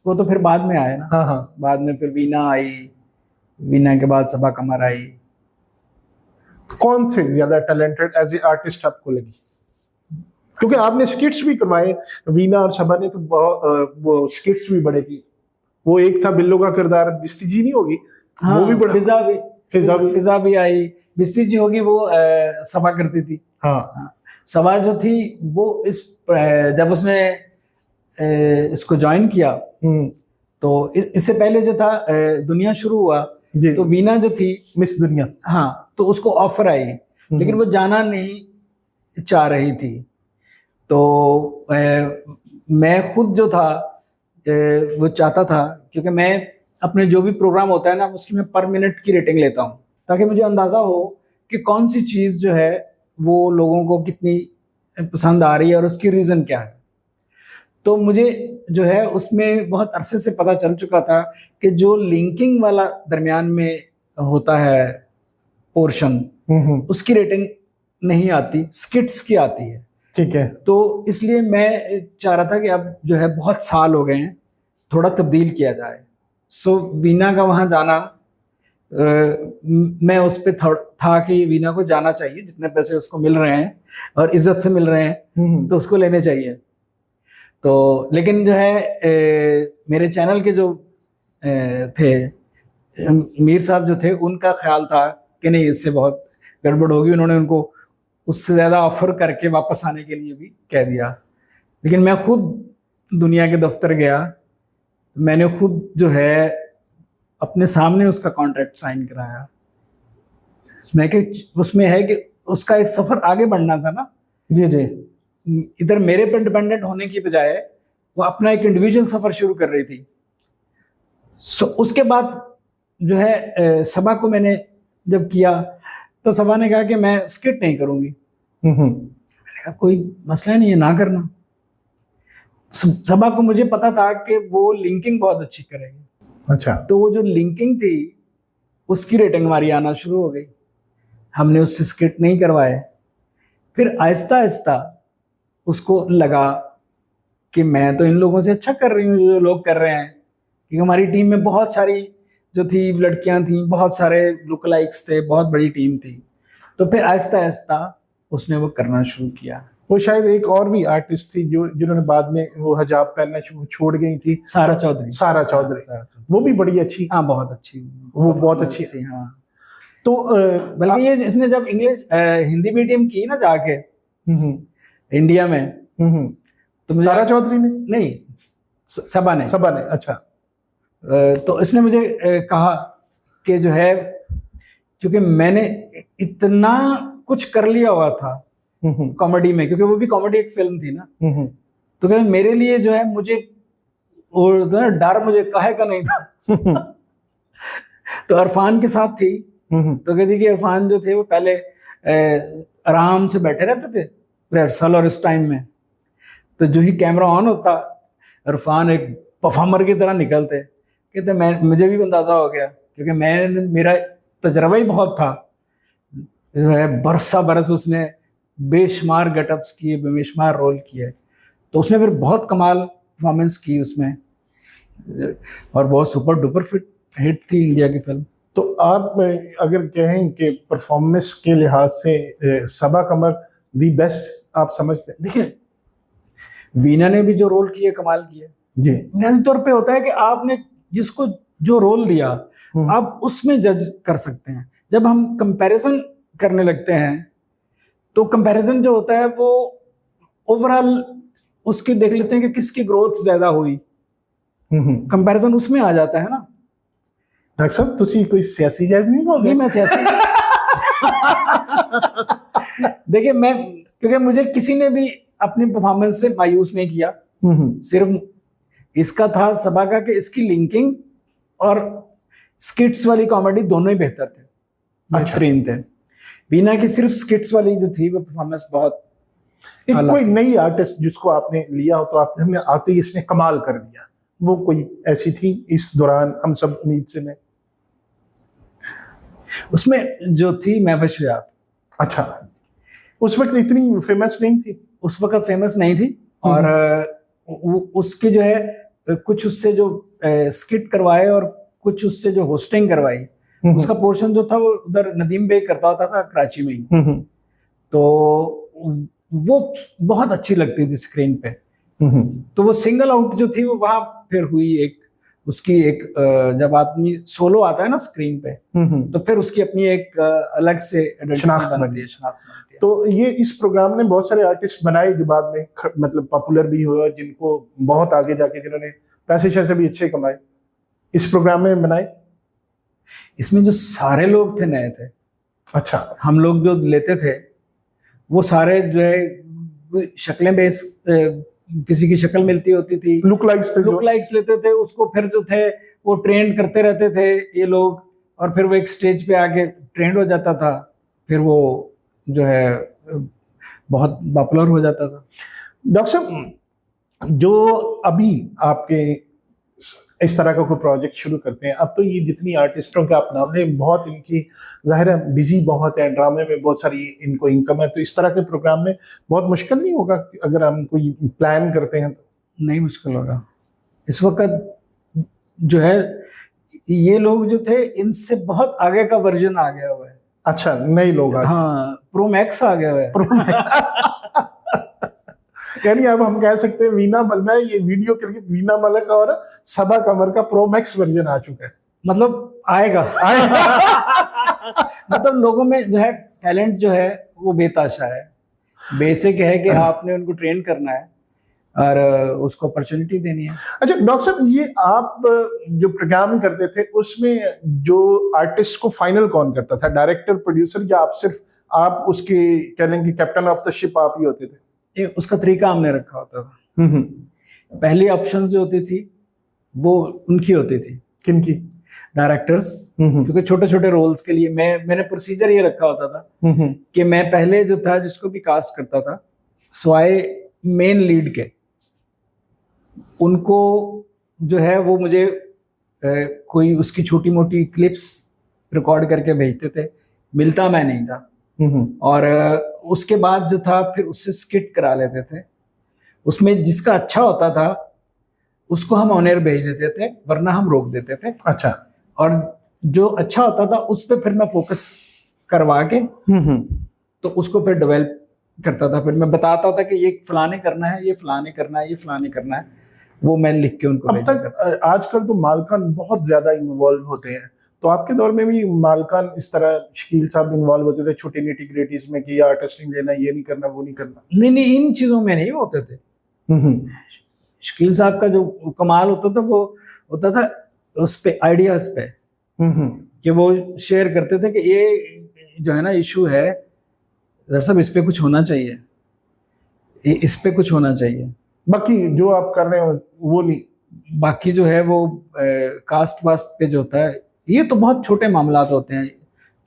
वो तो फिर बाद में आए ना। हाँ हाँ। बाद में फिर वीना आई, वीना के बाद सबा कमर आई। कौन से ज्यादा टैलेंटेड एज ए आर्टिस्ट आपको लगी? क्योंकि आपने स्किट्स भी करवाए, वीना और सबा ने तो बहुत वो स्किट्स भी बड़े की। वो एक था बिल्लो का किरदार, बिस्ती जी नहीं होगी? हाँ, वो भी बड़ा। फिजा भी आई, बिस्ती जी होगी, वो सबा करती थी। हाँ। सबा जो थी वो जब उसने इसको ज्वाइन किया तो इससे पहले जो था दुनिया शुरू हुआ तो वीना जो थी मिस दुनिया, हाँ, तो उसको ऑफर आई, लेकिन वो जाना नहीं चाह रही थी। तो मैं खुद जो था वो चाहता था, क्योंकि मैं अपने जो भी प्रोग्राम होता है ना उसकी मैं पर मिनट की रेटिंग लेता हूँ, ताकि मुझे अंदाज़ा हो कि कौन सी चीज़ जो है वो लोगों को कितनी पसंद आ रही है और उसकी रीज़न क्या है। तो मुझे जो है उसमें बहुत अरसे से पता चल चुका था कि जो लिंकिंग वाला दरमियान में होता है पोर्शन, उसकी रेटिंग नहीं आती, स्किट्स की आती है। ठीक है। तो इसलिए मैं चाह रहा था कि अब जो है बहुत साल हो गए हैं, थोड़ा तब्दील किया जाए। सो वीना का वहाँ जाना, मैं उस पर था कि वीना को जाना चाहिए, जितने पैसे उसको मिल रहे हैं और इज्जत से मिल रहे हैं तो उसको लेने चाहिए। तो लेकिन जो है मेरे चैनल के जो थे मीर साहब जो थे, उनका ख्याल था कि नहीं, इससे बहुत गड़बड़ होगी। उन्होंने उनको उससे ज़्यादा ऑफर करके वापस आने के लिए भी कह दिया। लेकिन मैं खुद दुनिया के दफ्तर गया, मैंने खुद जो है अपने सामने उसका कॉन्ट्रैक्ट साइन कराया। मैं कि उसमें है कि उसका एक सफ़र आगे बढ़ना था ना। जी जी। इधर मेरे पे डिपेंडेंट होने की बजाय वो अपना एक इंडिविजुअल सफ़र शुरू कर रही थी। सो उसके बाद जो है सबा को मैंने जब किया तो सबा ने कहा कि मैं स्किट नहीं करूँगी। मैंने कहा कोई मसला नहीं है, ना करना। सबा को मुझे पता था कि वो लिंकिंग बहुत अच्छी करेगी। अच्छा। तो वो जो लिंकिंग थी उसकी रेटिंग हमारी आना शुरू हो गई। हमने उससे स्किट नहीं करवाए। फिर आहिस्ता आहिस्ता उसको लगा कि मैं तो इन लोगों से अच्छा कर रही हूँ जो लोग कर रहे हैं, क्योंकि हमारी टीम में बहुत सारी जो थी लड़कियां थी, बहुत सारे लुक लाइक्स थे, बहुत बड़ी टीम थी। तो फिर आहिस्ता आहिस्ता उसने वो करना शुरू किया। वो शायद एक और भी आर्टिस्ट थी जो जिन्होंने बाद में वो हिजाब पहनना छोड़ गई थी, सारा चौधरी। सारा चौधरी, वो भी बड़ी अच्छी। हाँ, बहुत अच्छी, वो बहुत अच्छी थी। हाँ। तो बल्कि ये इसने जब इंग्लिश हिंदी मीडियम की ना जाके इंडिया में, तो मुझे सारा चौधरी ने नहीं, सबा ने। अच्छा। तो इसने मुझे कहा कि जो है, क्योंकि मैंने इतना कुछ कर लिया हुआ था कॉमेडी में, क्योंकि वो भी कॉमेडी एक फिल्म थी ना, तो कहते मेरे लिए जो है मुझे डर मुझे काहे का नहीं था। तो इरफान के साथ थी, तो कहती कि इरफान जो थे वो पहले आराम से बैठे रहते थे रिहर्सल और इस टाइम में, तो जो ही कैमरा ऑन होता इरफान एक परफॉर्मर की तरह निकलते। कहते मुझे भी अंदाज़ा हो गया, क्योंकि मेरा तजर्बा ही बहुत था। जो है बरस उसने बेशुमार गेटअप्स किए, बेशुमार रोल किए, तो उसने फिर बहुत कमाल परफॉर्मेंस की उसमें और बहुत सुपर डुपर हिट थी इंडिया की फिल्म। तो तो आप अगर कहें कि परफॉर्मेंस के लिहाज से सबा कमर दी बेस्ट आप समझते हैं? देखिए, वीना ने भी जो रोल किया कमाल किया जी। बुनियादी तौर पे होता है कि आपने जिसको जो रोल दिया आप उसमें जज कर सकते हैं। जब हम कंपैरिजन करने लगते हैं तो कंपैरिजन जो होता है वो ओवरऑल उसकी देख लेते हैं कि किसकी ग्रोथ ज्यादा हुई, कंपैरिजन उसमें आ जाता है ना। डॉक्टर साहब तुसी कोई सियासी जज नहीं हो नहीं, मैं सियासी देखिए, मैं क्योंकि मुझे किसी ने भी अपनी परफॉर्मेंस से मायूस नहीं किया, सिर्फ इसका था सबा का कि इसकी लिंकिंग और स्किट्स वाली कॉमेडी दोनों ही बेहतर थे, बेहतरीन थे। बीना की सिर्फ स्किट्स वाली जो थी वो परफॉर्मेंस बहुत। एक कोई नई आर्टिस्ट जिसको आपने लिया हो तो आपने हमने आते ही इसने कमाल कर दिया, वो कोई ऐसी थी इस दौरान हम सब उम्मीद से में? उसमें जो थी महविश रियाद। अच्छा, उस वक्त इतनी फेमस नहीं थी? उस वक्त फेमस नहीं थी, और उसके जो है कुछ उससे जो स्किट करवाए और कुछ उससे जो होस्टिंग करवाई, उसका पोर्शन जो था वो उधर नदीम बेग करता होता था कराची में ही, तो वो बहुत अच्छी लगती थी स्क्रीन पे। तो वो सिंगल आउट जो थी वो वहां फिर हुई एक उसकी एक जब आदमी सोलो आता है ना स्क्रीन पे, तो फिर उसकी अपनी एक अलग से शनाख्त बनती है। तो ये इस प्रोग्राम ने बहुत सारे आर्टिस्ट बनाए जो बाद में मतलब पॉपुलर भी हुए, जिनको बहुत आगे जाके जिन्होंने पैसे शैसे भी अच्छे कमाए, इस प्रोग्राम में बनाए। इसमें जो सारे लोग थे नए थे। अच्छा, हम लोग जो लेते थे वो सारे जो है शक्लें बेस, किसी की शक्ल मिलती होती थी, लुक लाइक्स लेते थे, उसको फिर जो थे वो ट्रेंड करते रहते थे ये लोग, और फिर वो एक स्टेज पे आके ट्रेंड हो जाता था, फिर वो जो है बहुत पॉपुलर हो जाता था। डॉक्टर साहब, जो अभी आपके इस तरह का कोई प्रोजेक्ट शुरू करते हैं, अब तो ये जितनी आर्टिस्टों के आप नाम लें, बहुत इनकी जाहिर है बिजी बहुत है, ड्रामे में बहुत सारी इनको इनकम है, तो इस तरह के प्रोग्राम में बहुत मुश्किल नहीं होगा अगर हम कोई प्लान करते हैं तो? नहीं मुश्किल होगा। इस वक्त जो है ये लोग जो थे इनसे बहुत आगे का वर्जन आ गया हुआ है। अच्छा, नए लोग आ गए? हाँ, प्रो मैक्स आ गया है। यानी अब हम कह सकते हैं वीना मलक, ये वीडियो के लिए वीना मलक और सबा कमर का प्रो मैक्स वर्जन आ चुका है, मतलब आएगा। मतलब लोगों में जो है टैलेंट जो है वो बेताशा है, बेसिक है कि आपने उनको ट्रेन करना है और उसको अपॉर्चुनिटी देनी है। अच्छा डॉक्टर साहब, ये आप जो प्रोग्राम करते थे उसमें जो आर्टिस्ट को फाइनल कौन करता था, डायरेक्टर, प्रोड्यूसर, या आप सिर्फ आप उसके कह लें कि कैप्टन ऑफ द शिप आप ही होते थे? उसका तरीका हमने रखा होता था। पहली ऑप्शन जो होती थी वो उनकी होती थी। किनकी? डायरेक्टर्स, क्योंकि छोटे छोटे रोल्स के लिए मैंने प्रोसीजर ये रखा होता था कि मैं पहले जो था जिसको भी कास्ट करता था, स्वाय मेन लीड के, उनको जो है वो मुझे कोई उसकी छोटी मोटी क्लिप्स रिकॉर्ड करके भेजते थे, मिलता मैं नहीं था, और उसके बाद जो था फिर उससे स्किट करा लेते थे। उसमें जिसका अच्छा होता था उसको हम ऑन एयर भेज देते थे, वरना हम रोक देते थे। अच्छा, और जो अच्छा होता था उस पर फिर मैं फोकस करवा के तो उसको फिर डेवलप करता था। फिर मैं बताता था कि ये फलाने करना है, ये फलाने करना है, ये फलाने करना है, वो मैं लिख के उनको अब तक आजकल तो मालकान बहुत ज्यादा इन्वॉल्व होते हैं, तो आपके दौर में भी मालकान इस तरह शकील साहब इन्वॉल्व होते थे छोटी निटी ग्रेटीज में कि यार टेस्टिंग लेना, ये नहीं करना, वो नहीं करना? नहीं, इन चीजों में नहीं होते थे। शकील साहब का जो कमाल होता था वो होता था उस पे आइडियाज पे, कि वो शेयर करते थे कि ये जो है ना इशू है, डॉक्टर साहब इस पे कुछ होना चाहिए, इस पे कुछ होना चाहिए। बाकी जो आप कर रहे हो वो नहीं, बाकी जो है वो कास्ट वास्ट पे जो होता है, ये तो बहुत छोटे मामलात होते हैं।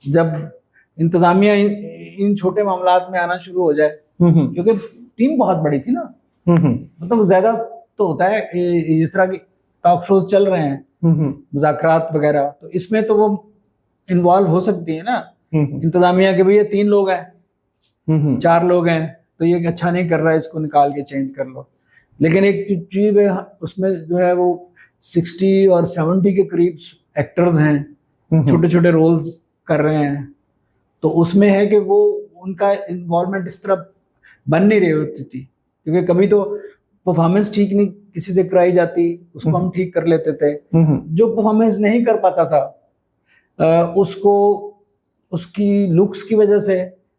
जब इंतजामिया इन छोटे मामलात में आना शुरू हो जाए, क्योंकि टीम बहुत बड़ी थी ना, मतलब ज्यादा तो होता है जिस तरह की टॉक शोज चल रहे हैं, मुज़ाकरात वगैरह, तो इसमें तो वो इन्वॉल्व हो सकती है ना इंतजामिया के, भैया 3 लोग हैं, 4 लोग हैं, तो ये अच्छा नहीं कर रहा है, इसको निकाल के चेंज कर लो। लेकिन एक चीज है उसमें जो है वो 60 और 70 के करीब एक्टर्स हैं, छोटे छोटे रोल्स कर रहे हैं, तो उसमें है कि वो उनका इन्वॉल्वमेंट इस तरह बन नहीं रही होती थी, क्योंकि कभी तो परफॉर्मेंस ठीक नहीं किसी से कराई जाती, उसको हम ठीक कर लेते थे। जो परफॉर्मेंस नहीं कर पाता था उसको उसकी लुक्स की वजह से,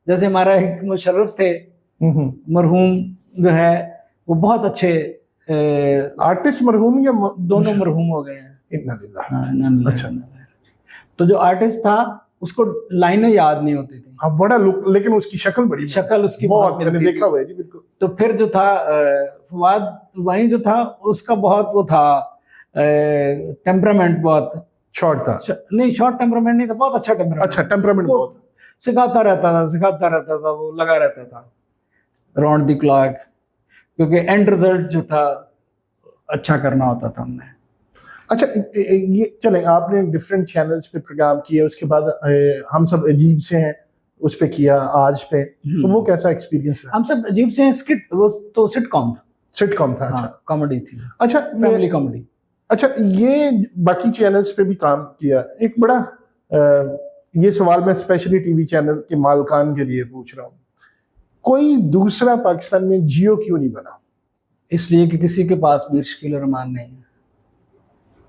जैसे हमारा एक मुशर्रफ थे मरहूम जो है, वो बहुत अच्छे आर्टिस्ट मरहूम या दोनों मरहूम हो गए हैं। इन्ना लिल्लाह। हाँ, इन्ना लिल्लाह। अच्छा। तो जो आर्टिस्ट था उसको लाइनें याद नहीं होती थी। हाँ, बड़ा लुक, लेकिन उसकी शक्ल बड़ी, शक्ल उसकी बहुत मैंने देखा हुआ है जी, बिल्कुल। तो फिर जो था फवाद वही जो था उसका बहुत वो था, टेम्परामेंट बहुत शॉर्ट था। नहीं, शॉर्ट टेम्परामेंट नहीं था, बहुत अच्छा टेम्परामेंट। अच्छा, टेम्परामेंट बहुत सिखाता रहता था, वो लगा रहता था राउंड द क्लॉक, क्योंकि एंड रिजल्ट जो था अच्छा करना होता था हमने। अच्छा, ये चले, आपने डिफरेंट चैनल्स पे प्रोग्राम किए, उसके बाद हम सब अजीब से हैं उस पे किया, आज पे, तो वो कैसा एक्सपीरियंस रहा? हम सब अजीब से हैं, स्किट, वो तो सिटकॉम था। सिटकॉम था। अच्छा, कॉमेडी थी। अच्छा, फैमिली कॉमेडी। अच्छा, ये बाकी चैनल्स पे भी काम किया। एक बड़ा ये सवाल मैं स्पेशली टीवी चैनल के मालकान के लिए पूछ रहा हूँ, कोई दूसरा पाकिस्तान में जियो क्यों नहीं बना? इसलिए कि किसी के पास मीर शकील रहमान नहीं है।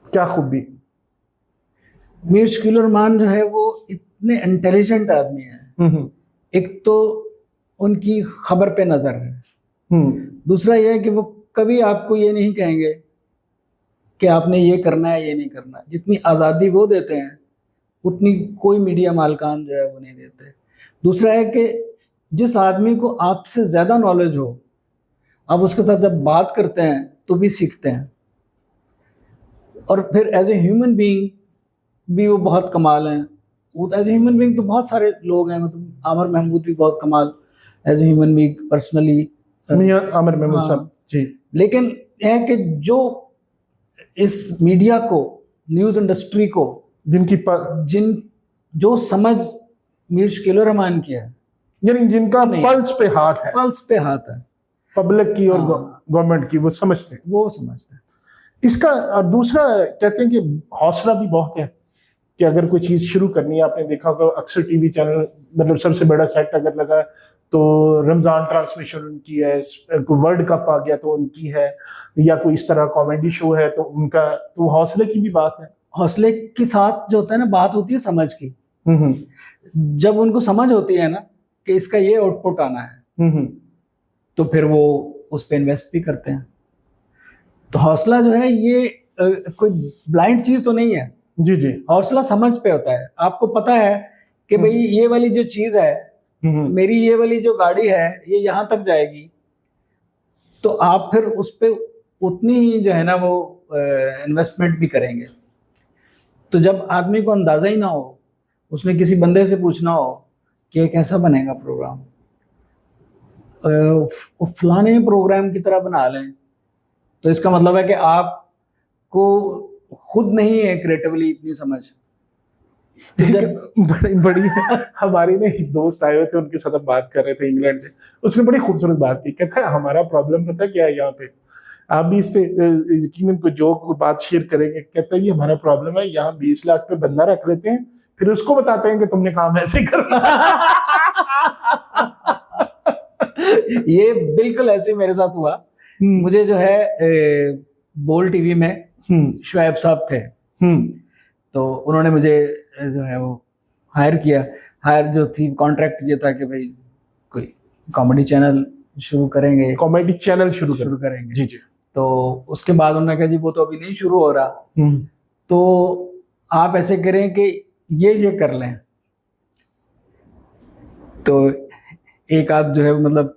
क्या खूबी? मीर शकील रहमान जो है वो इतने इंटेलिजेंट आदमी है। एक तो उनकी खबर पे नजर है, दूसरा यह है कि वो कभी आपको ये नहीं कहेंगे कि आपने ये करना है, ये नहीं करना है। जितनी आज़ादी वो देते हैं उतनी कोई मीडिया मालकान जो है वो नहीं देते। दूसरा है कि जिस आदमी को आपसे ज़्यादा नॉलेज हो, आप उसके साथ जब बात करते हैं तो भी सीखते हैं, और फिर एज ए ह्यूमन बीइंग भी वो बहुत कमाल हैं। वो एज ए ह्यूमन बीइंग तो बहुत सारे लोग हैं, मतलब आमिर महमूद भी बहुत कमाल as a human being personally, Aamir Mahmood साहब जी। लेकिन यह है कि जो इस मीडिया को, न्यूज़ इंडस्ट्री को, जो समझ मीर शकील रहमान की है, यानी जिनका पल्स पे हाथ है, पल्स पे हाथ है पब्लिक की और गवर्नमेंट की, वो समझते हैं। इसका और दूसरा कहते हैं कि हौसला भी बहुत है कि अगर कोई चीज शुरू करनी है, आपने देखा होगा अक्सर टीवी चैनल, मतलब सबसे बड़ा सेट अगर लगा तो रमजान ट्रांसमिशन उनकी है, कोई वर्ल्ड कप आ गया तो उनकी है, या कोई इस तरह कॉमेडी शो है तो उनका, तो हौसले की भी बात है। हौसले के साथ जो होता है ना, बात होती है समझ की। जब उनको समझ होती है ना कि इसका ये आउटपुट आना है, तो फिर वो उस पर इन्वेस्ट भी करते हैं। तो हौसला जो है ये कोई ब्लाइंड चीज तो नहीं है। जी जी, हौसला समझ पे होता है। आपको पता है कि भाई ये वाली जो चीज है, मेरी ये वाली जो गाड़ी है, ये यहाँ तक जाएगी, तो आप फिर उस पे उतनी ही जो है ना वो इन्वेस्टमेंट भी करेंगे। तो जब आदमी को अंदाजा ही ना हो, उसने किसी बंदे से पूछना हो कि ये कैसा बनेगा प्रोग्राम, फलाने प्रोग्राम की तरह बना लें, तो इसका मतलब है कि आपको खुद नहीं है क्रिएटिवली इतनी समझ। बड़ी हमारी में एक दोस्त आए हुए थे, उनके साथ हम बात कर रहे थे इंग्लैंड से, उसने बड़ी खूबसूरत बात की। कहता है हमारा प्रॉब्लम पता क्या है यहाँ पे, आप भी इस पे यकीनन कोई जोक बात शेयर करेंगे। कहता है ये हमारा प्रॉब्लम है, यहाँ 20 लाख पे बंदा रख लेते हैं, फिर उसको बताते हैं कि तुमने काम ऐसे करना। ये बिल्कुल ऐसे मेरे साथ हुआ। मुझे जो है बोल टीवी में शुएब साहब थे, तो उन्होंने मुझे जो है वो हायर जो थी, कॉन्ट्रैक्ट ये था कि भाई कोई कॉमेडी चैनल शुरू करेंगे, कॉमेडी चैनल शुरू करेंगे। जी जी। तो उसके बाद उन्होंने कहा जी वो तो अभी नहीं शुरू हो रहा, तो आप ऐसे करें कि ये कर लें। तो एक आध जो है मतलब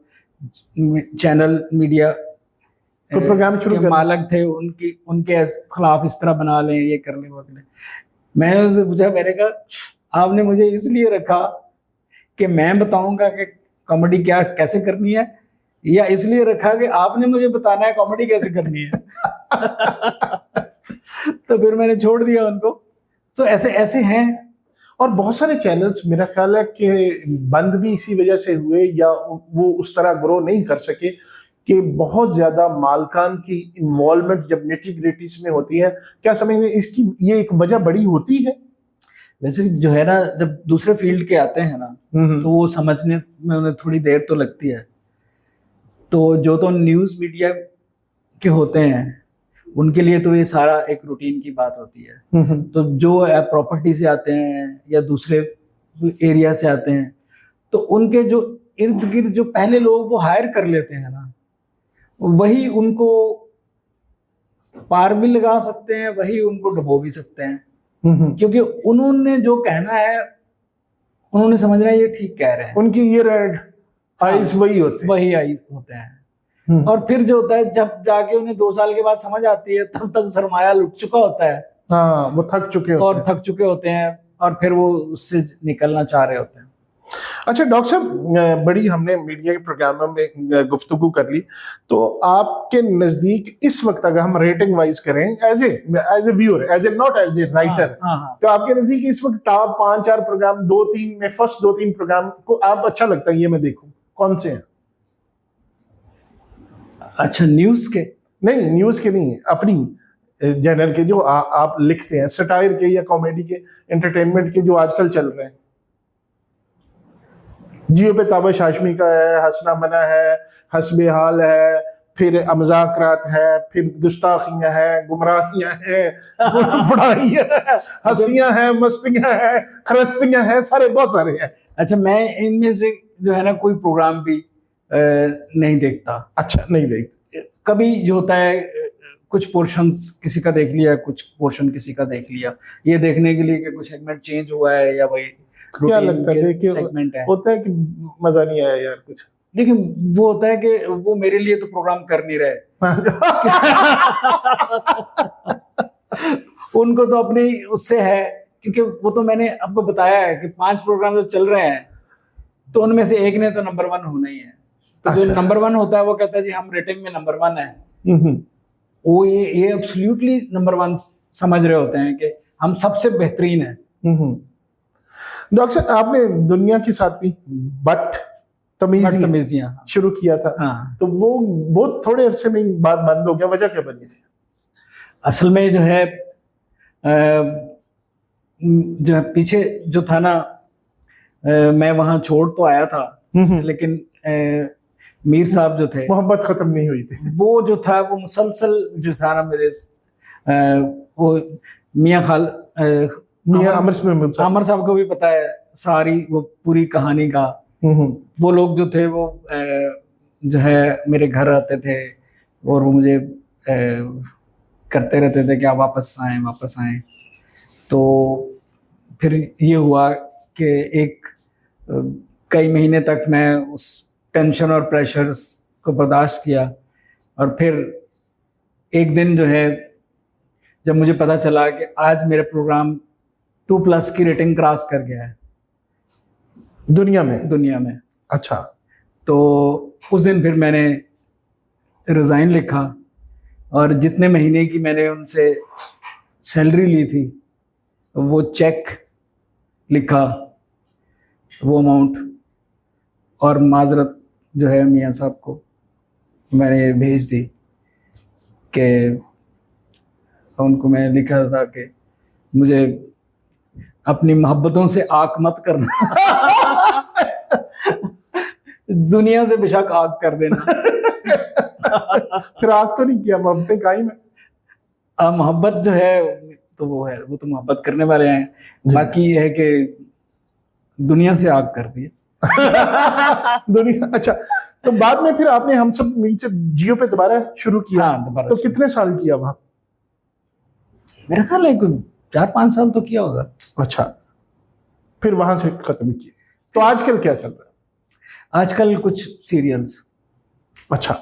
चैनल मीडिया प्रोग्राम शुरू के मालक थे, उनके खिलाफ इस तरह बना लें, ये कर लें, वो कर लें। मैंने उससे पूछा, मैंने कहा आपने मुझे इसलिए रखा कि मैं बताऊंगा कि कॉमेडी कैसे करनी है, या इसलिए रखा कि आपने मुझे बताना है कॉमेडी कैसे करनी है? तो फिर मैंने छोड़ दिया उनको। तो ऐसे हैं। और बहुत सारे चैनल्स मेरा ख्याल है कि बंद भी इसी वजह से हुए, या वो उस तरह ग्रो नहीं कर सके कि बहुत ज्यादा मालकान की इन्वॉल्वमेंट जब निटी ग्रिटीज में होती है। क्या समझेंगे इसकी ये एक वजह बड़ी होती है? वैसे जो है ना, जब दूसरे फील्ड के आते हैं ना, तो वो समझने में उन्हें थोड़ी देर तो लगती है। तो जो तो न्यूज़ मीडिया के होते हैं उनके लिए तो ये सारा एक रूटीन की बात होती है। तो जो प्रॉपर्टी से आते हैं या दूसरे एरिया से आते हैं, तो उनके जो इर्द गिर्द जो पहले लोग वो हायर कर लेते हैं ना, वही उनको पार भी लगा सकते हैं, वही उनको डुबो भी सकते हैं। क्योंकि उन्होंने जो कहना है, उन्होंने समझना है ये ठीक कह रहे हैं। उनकी ये रेड आइज वही होते हैं। और फिर जो होता है, जब जाके उन्हें 2 साल के बाद समझ आती है, तब तक सरमाया लुट चुका होता है। हाँ, वो थक चुके होते हैं और फिर वो उससे निकलना चाह रहे होते हैं। अच्छा डॉक्टर साहब, बड़ी हमने मीडिया के प्रोग्रामों में गुफ्तगू कर ली, तो आपके नजदीक इस वक्त अगर हम रेटिंग वाइज करें, as a viewer, not as a writer, तो आपके नजदीक इस वक्त टॉप 5-4 प्रोग्राम, 2-3 में फर्स्ट 2-3 प्रोग्राम को आप अच्छा लगता है ये मैं देखूं, कौन से हैं? अच्छा, न्यूज के नहीं, न्यूज के नहीं, अपनी जनरल के जो आप लिखते हैं, सटायर के या कॉमेडी के, एंटरटेनमेंट के जो आजकल चल रहे हैं। जियो पे ताबश हाशमी का है, हसना मना है, हसबे हाल है, फिर अमजाकरात है, फिर गुस्ताखियां है, गुमराहियां हैं, बुराइयां है, हंसियां हैं, मस्तियां हैं, खरस्तियां हैं, सारे बहुत सारे हैं। अच्छा, मैं इनमें से जो है ना कोई प्रोग्राम भी नहीं देखता। अच्छा, नहीं देखते? कभी जो होता है, कुछ पोर्शंस किसी का देख लिया, कुछ पोर्शन किसी का देख लिया, ये देखने के लिए कि कुछ सेगमेंट चेंज हुआ है या वही क्या लगता है कि सेगमेंट है, होता है कि मजा नहीं आया यार कुछ, लेकिन वो होता है कि वो मेरे लिए तो प्रोग्राम कर नहीं रहे। उनको तो अपनी उससे है, क्योंकि वो तो मैंने आपको बताया है कि 5 प्रोग्राम जो चल रहे हैं, तो उनमें से एक ने तो नंबर 1 होना ही है। तो जो नंबर 1 होता है वो कहता है जी हम रेटिंग में नंबर 1 है। वो ये एब्सोल्युटली नंबर 1 समझ रहे होते हैं कि हम सबसे बेहतरीन है। डॉक्टर साहब, आपने दुनिया की साथी बदतमीजियां शुरू किया था। हाँ। तो वो बहुत थोड़े अरसे में बात बंद हो गया, वजह क्या बनी थी? असल में जो है पीछे जो था ना, मैं वहां छोड़ तो आया था, लेकिन मीर साहब जो थे, मोहब्बत खत्म नहीं हुई थी। वो जो था वो मुसलसल जो था ना मेरे, वो मियां आमर साहब को भी पता है सारी वो पूरी कहानी का। वो लोग जो थे वो जो है मेरे घर आते थे और वो मुझे करते रहते थे कि आप वापस आए। तो फिर ये हुआ कि कई महीने तक मैं उस टेंशन और प्रेशर्स को बर्दाश्त किया, और फिर एक दिन जो है जब मुझे पता चला कि आज मेरा प्रोग्राम 2+ की रेटिंग क्रॉस कर गया है दुनिया में। अच्छा। तो उस दिन फिर मैंने रिज़ाइन लिखा, और जितने महीने की मैंने उनसे सैलरी ली थी वो चेक लिखा, वो अमाउंट, और माजरत जो है मियां साहब को मैंने भेज दी कि उनको मैं लिखा था कि मुझे अपनी मोहब्बतों से आग मत करना। दुनिया से बेशक आग कर देना। फिर आग तो नहीं किया, मोहब्बतें कायम है। मोहब्बत जो है तो वो तो मोहब्बत करने वाले हैं, बाकी ये है कि दुनिया से आग कर दी। दुनिया। अच्छा, तो बाद में फिर आपने हम सब नीचे जियो पे दोबारा शुरू किया। हाँ, तो कितने साल किया वहां? मेरा ख्याल है 4-5 साल तो किया होगा। अच्छा, फिर वहां से खत्म किया। तो आजकल क्या चल रहा है? आजकल कुछ सीरियल्स। अच्छा।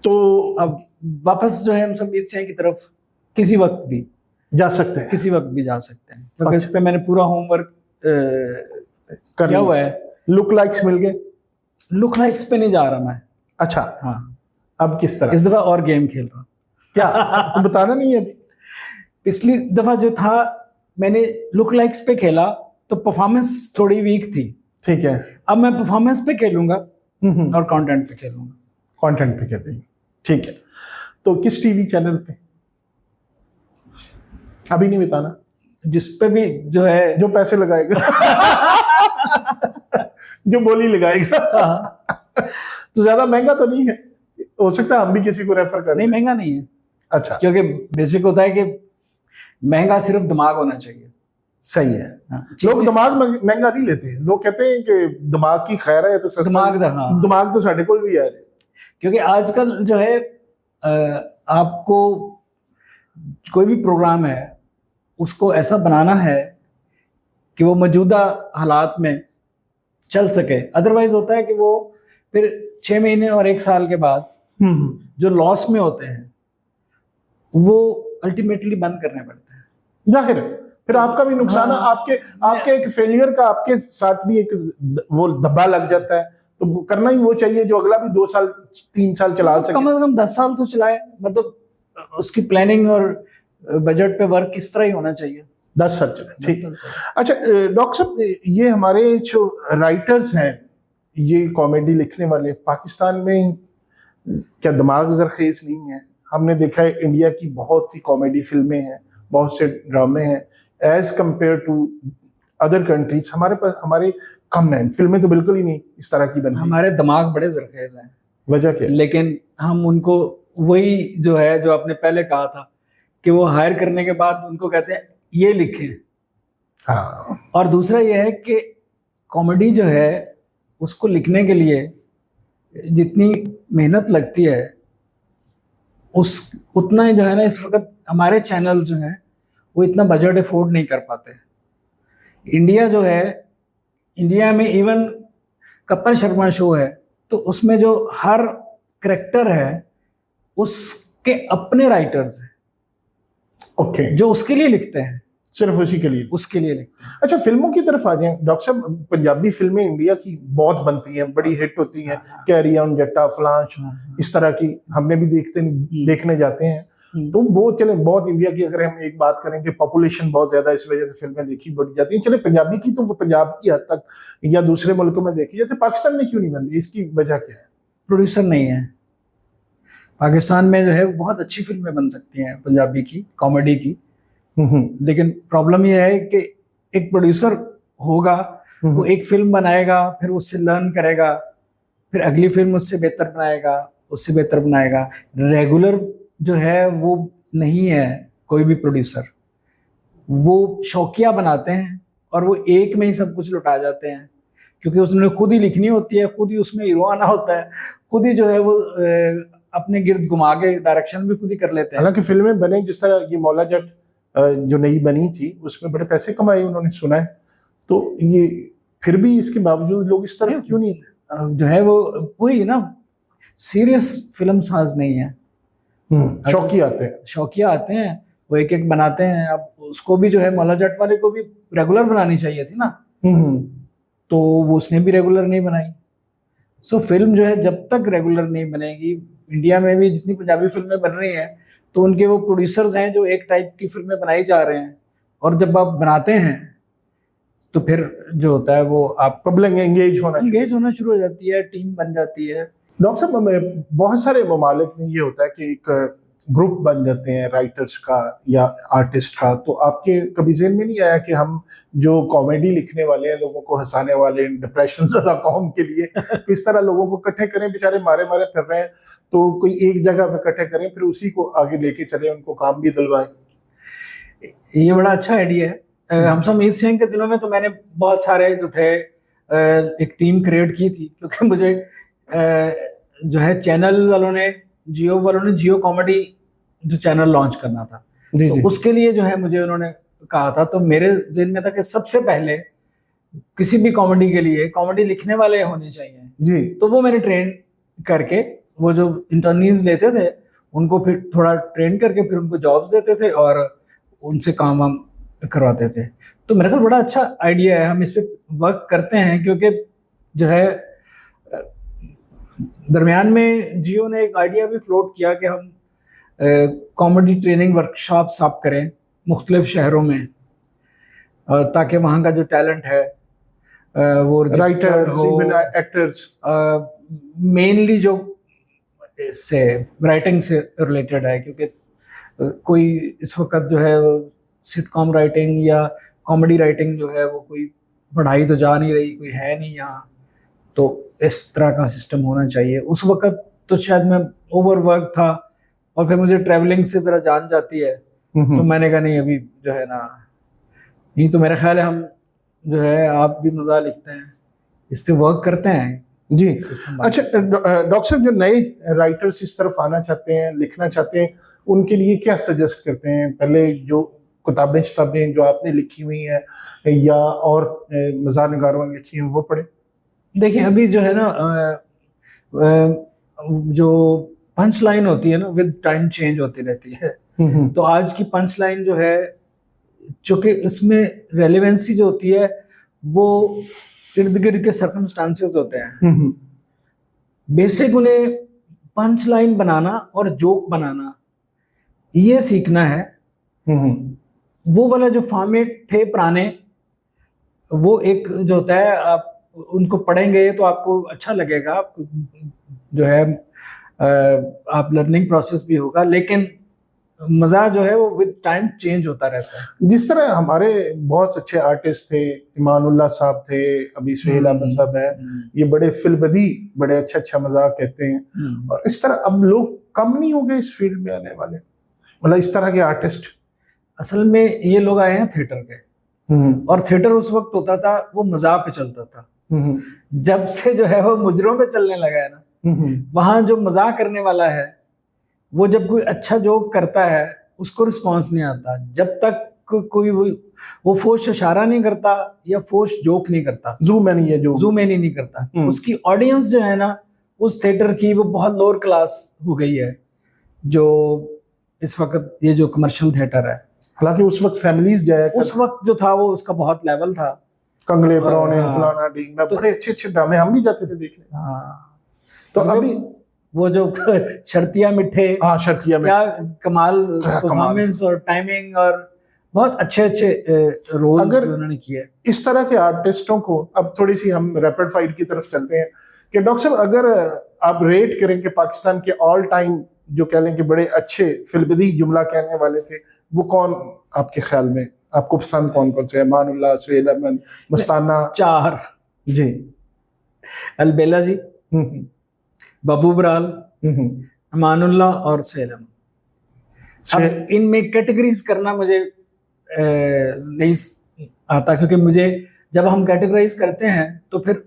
तो अब वापस जो है हम सब इस की तरफ किसी वक्त भी जा सकते हैं, क्योंकि इस पे मैंने पूरा होमवर्क किया हुआ है। लुक लाइक्स मिल गए? लुक लाइक्स पे नहीं जा रहा मैं। अच्छा। हाँ। अब किस तरह? इस दफा और गेम खेल रहा हूँ। क्या? तो बताना नहीं है अभी। पिछली दफा जो था मैंने लुक लाइक्स पे खेला तो परफॉर्मेंस थोड़ी वीक थी। ठीक है। अब मैं परफॉर्मेंस पे खेलूंगा और कंटेंट पे खेलूंगा। कंटेंट पे खेलेंगे, ठीक है। तो किस टीवी चैनल पे? अभी नहीं बताना। जिस पे भी जो है जो पैसे लगाएगा जो बोली लगाएगा। तो ज्यादा महंगा तो नहीं है, हो सकता है हम भी किसी को रेफर करें। नहीं, महंगा नहीं है। अच्छा, क्योंकि बेसिक होता है कि महंगा सिर्फ दिमाग होना चाहिए। सही है। हाँ, लोग दिमाग महंगा नहीं लेते, लोग कहते हैं कि दिमाग की खैर है तो सस्ता। दिमाग तो साढ़े को भी है, क्योंकि आजकल जो है आपको कोई भी प्रोग्राम है उसको ऐसा बनाना है कि वो मौजूदा हालात में चल सके। अदरवाइज होता है कि वो फिर 6 महीने और 1 साल के बाद जो लॉस में होते हैं वो अल्टीमेटली बंद करने पड़ते हैं। जाहिर है, फिर आपका भी नुकसान है। आपके एक फेलियर का आपके साथ भी एक वो धब्बा लग जाता है। तो करना ही वो चाहिए जो अगला भी 2 साल 3 साल चला सके, कम से कम 10 साल तो चलाए। मतलब उसकी प्लानिंग और बजट पे वर्क किस तरह ही होना चाहिए। 10 साल चले, ठीक। अच्छा डॉक्टर साहब, ये हमारे जो राइटर्स हैं, ये कॉमेडी लिखने वाले, पाकिस्तान में क्या दिमाग जरखेज नहीं है? हमने देखा है इंडिया की बहुत सी कॉमेडी फिल्में हैं, बहुत से ड्रामे हैं, as compare to other countries हमारे कम हैं। फिल्में तो बिल्कुल ही नहीं इस तरह की बनती। हमारे दिमाग बड़े जरखेज हैं। वजह क्या है? लेकिन हम उनको वही जो है जो आपने पहले कहा था कि वो हायर करने के बाद उनको कहते हैं ये लिखें। हाँ। और दूसरा ये है कि कॉमेडी जो है उसको लिखने के लिए जितनी मेहनत लगती है उतना ही जो है ना, इस वक्त हमारे चैनल जो हैं वो इतना बजट अफोर्ड नहीं कर पाते। इंडिया जो है, इंडिया में इवन कपिल शर्मा शो है तो उसमें जो हर करेक्टर है उसके अपने राइटर्स हैं। ओके। जो उसके लिए लिखते हैं, सिर्फ उसी के लिए, उसके लिए लिखते हैं। अच्छा, फिल्मों की तरफ आ जाएं डॉक्टर साहब। पंजाबी फिल्में इंडिया की बहुत बनती हैं, बड़ी हिट होती हैं। कैरी ऑन जट्टा, फ्लांश, इस तरह की हमने भी देखने जाते हैं। तो वो चले, बहुत इंडिया की अगर हम एक बात करें कि पॉपुलेशन बहुत ज्यादा, इस वजह से फिल्में देखी बढ़ जाती हैं। चले पंजाबी की तो वो पंजाब की हद तक या दूसरे मुल्कों में देखी जाती है, पाकिस्तान में क्यों नहीं बनती? इसकी वजह क्या है? प्रोड्यूसर नहीं है पाकिस्तान में। जो है बहुत अच्छी फिल्में बन सकती हैं पंजाबी की, कॉमेडी की, लेकिन प्रॉब्लम यह है कि एक प्रोड्यूसर होगा, वो एक फिल्म बनाएगा, फिर उससे लर्न करेगा, फिर अगली फिल्म उससे बेहतर बनाएगा, उससे बेहतर बनाएगा। रेगुलर जो है वो नहीं है कोई भी प्रोड्यूसर। वो शौकिया बनाते हैं और वो एक में ही सब कुछ लुटा जाते हैं, क्योंकि उसने खुद ही लिखनी होती है, खुद ही उसमें हीरो आना होता है, खुद ही जो है वो अपने गिर्द घुमा के डायरेक्शन भी खुद ही कर लेते हैं। हालांकि फिल्में बने, जिस तरह ये मौला जट जो नई बनी थी उसमें बड़े पैसे कमाए उन्होंने, सुना है। तो ये फिर भी इसके बावजूद लोग इस तरफ क्यों नहीं जो है वो वही ना, सीरियस फिल्म साज नहीं है। शौकिया आते हैं, वो एक एक बनाते हैं। अब उसको भी जो है मौला जट वाले को भी रेगुलर बनानी चाहिए थी ना, तो वो उसने भी रेगुलर नहीं बनाई। सो फिल्म जो है जब तक रेगुलर नहीं बनेगी, इंडिया में भी जितनी पंजाबी फिल्में बन रही हैं तो उनके वो प्रोड्यूसर्स हैं जो एक टाइप की फिल्में बनाई जा रहे हैं, और जब आप बनाते हैं तो फिर जो होता है वो आप पब्लिक एंगेज होना शुरू हो जाती है, टीम बन जाती है। डॉक्टर साहब, बहुत सारे ममालिक में ये होता है कि एक ग्रुप बन जाते हैं राइटर्स का या आर्टिस्ट का। तो आपके कभी ज़हन में नहीं आया कि हम जो कॉमेडी लिखने वाले हैं, लोगों को हंसाने वाले, डिप्रेशन ज़्यादा कौम के लिए किस तरह लोगों को इकट्ठे करें? बेचारे मारे मारे फिर रहे हैं, तो कोई एक जगह पे इकट्ठे करें, फिर उसी को आगे लेके चले, उनको काम भी दिलवाएं। ये बड़ा अच्छा आइडिया है। हम सब मीत सिंह के दिनों में तो मैंने बहुत सारे जो थे एक टीम क्रिएट की थी, क्योंकि मुझे जो है चैनल वालों ने, जियो कॉमेडी जो चैनल लॉन्च करना था, तो उसके लिए जो है मुझे उन्होंने कहा था। तो मेरे ज़हन में था कि सबसे पहले किसी भी कॉमेडी के लिए कॉमेडी लिखने वाले होने चाहिए जी। तो वो मैंने ट्रेन करके, वो जो इंटर्नीज लेते थे उनको फिर थोड़ा ट्रेन करके फिर उनको जॉब्स देते थे और उनसे काम हम करवाते थे। तो मेरे ख्याल बड़ा अच्छा आइडिया है, हम इस पर वर्क करते हैं। क्योंकि जो है दरमियान में जियो ने एक आइडिया भी फ्लोट किया कि हम कॉमेडी ट्रेनिंग वर्कशॉप्स आप करें मुख्तलिफ शहरों में, ताकि वहाँ का जो टैलेंट है वो राइटर्स, इवन एक्टर्स, मेनली जो से राइटिंग से रिलेटेड है, क्योंकि कोई इस वक्त जो है सिटकॉम राइटिंग या कॉमेडी राइटिंग जो है वो कोई पढ़ाई तो जा नहीं रही, कोई है नहीं यहाँ, तो इस तरह का सिस्टम होना चाहिए। उस वक्त तो शायद मैं ओवरवर्क था और फिर मुझे ट्रैवलिंग से ज़रा जान जाती है, तो मैंने कहा नहीं अभी जो है ना, नहीं तो मेरा ख्याल है हम जो है, आप भी मज़ा लिखते हैं, इस पे वर्क करते हैं जी। अच्छा डॉक्टर साहब, जो नए राइटर्स इस तरफ आना चाहते हैं, लिखना चाहते हैं, उनके लिए क्या सजेस्ट करते हैं? पहले जो किताबें जो आपने लिखी हुई हैं या और मज़ार निगारों ने लिखी हैं वो पढ़े? देखिए अभी जो है ना जो पंच लाइन होती है ना, विद टाइम चेंज होती रहती है। तो आज की पंच लाइन जो है, चूंकि इसमें रेलेवेंसी जो होती है वो इर्द गिर्द के सर्कमस्टांसेस होते हैं। बेसिक उन्हें पंच लाइन बनाना और जोक बनाना ये सीखना है। वो वाला जो फॉर्मेट थे पुराने, वो एक जो होता है, आप उनको पढ़ेंगे तो आपको अच्छा लगेगा, आपको जो है आप लर्निंग प्रोसेस भी होगा, लेकिन मजा जो है वो विद टाइम चेंज होता रहता है। जिस तरह हमारे बहुत अच्छे आर्टिस्ट थे, ईमानुल्लाह साहब थे, अभी सुहेल अहमद साहब है, ये बड़े फिल्बदी, बड़े अच्छा मजाक कहते हैं, और इस तरह अब लोग कम नहीं हो गए इस फील्ड में आने वाले, मतलब इस तरह के आर्टिस्ट? असल में ये लोग आए हैं थिएटर के, और थिएटर उस वक्त होता था वो मजाक पे चलता था। जब से जो है वो मुजरों पे चलने लगा है ना, वहां जो मजाक करने वाला है वो जब कोई अच्छा जोक करता है उसको रिस्पांस नहीं आता, जब तक कोई वो फोश इशारा नहीं करता या फोश जोक नहीं करता, जूम मैनी नहीं करता, उसकी ऑडियंस जो है ना उस थिएटर की वो बहुत लोअर क्लास हो गई है, जो इस वक्त ये जो कमर्शियल थिएटर है। हालांकि उस वक्त फैमिलीज जाया, उस वक्त जो था वो उसका बहुत लेवल था, कंगले परौने फलाना ढींगना, बड़े अच्छे ड्रामे हम भी जाते थे देखने। हाँ, तो अभी वो जो शर्तिया मिठे, शर्तिया क्या कमाल परफॉर्मेंस और टाइमिंग, और बहुत अच्छे रोल उन्होंने किए। इस तरह के आर्टिस्टों को अब थोड़ी सी हम रैपिड फाइट की तरफ चलते हैं कि डॉक्टर साहब, अगर आप रेट करें कि पाकिस्तान के ऑल टाइम जो कह लें कि बड़े अच्छे फिल्बदी जुमला कहने वाले थे, वो कौन आपके ख्याल में, आपको पसंद कौन से? ईमानुल्लाह, सुहेल अहमद, मस्ताना? 4 जी, अलबेला जी, बाबू बराल, ईमानुल्लाह और सुहेल अहमद। अब इनमें कैटेगरीज करना मुझे नहीं आता, क्योंकि मुझे जब हम कैटेगराइज करते हैं तो फिर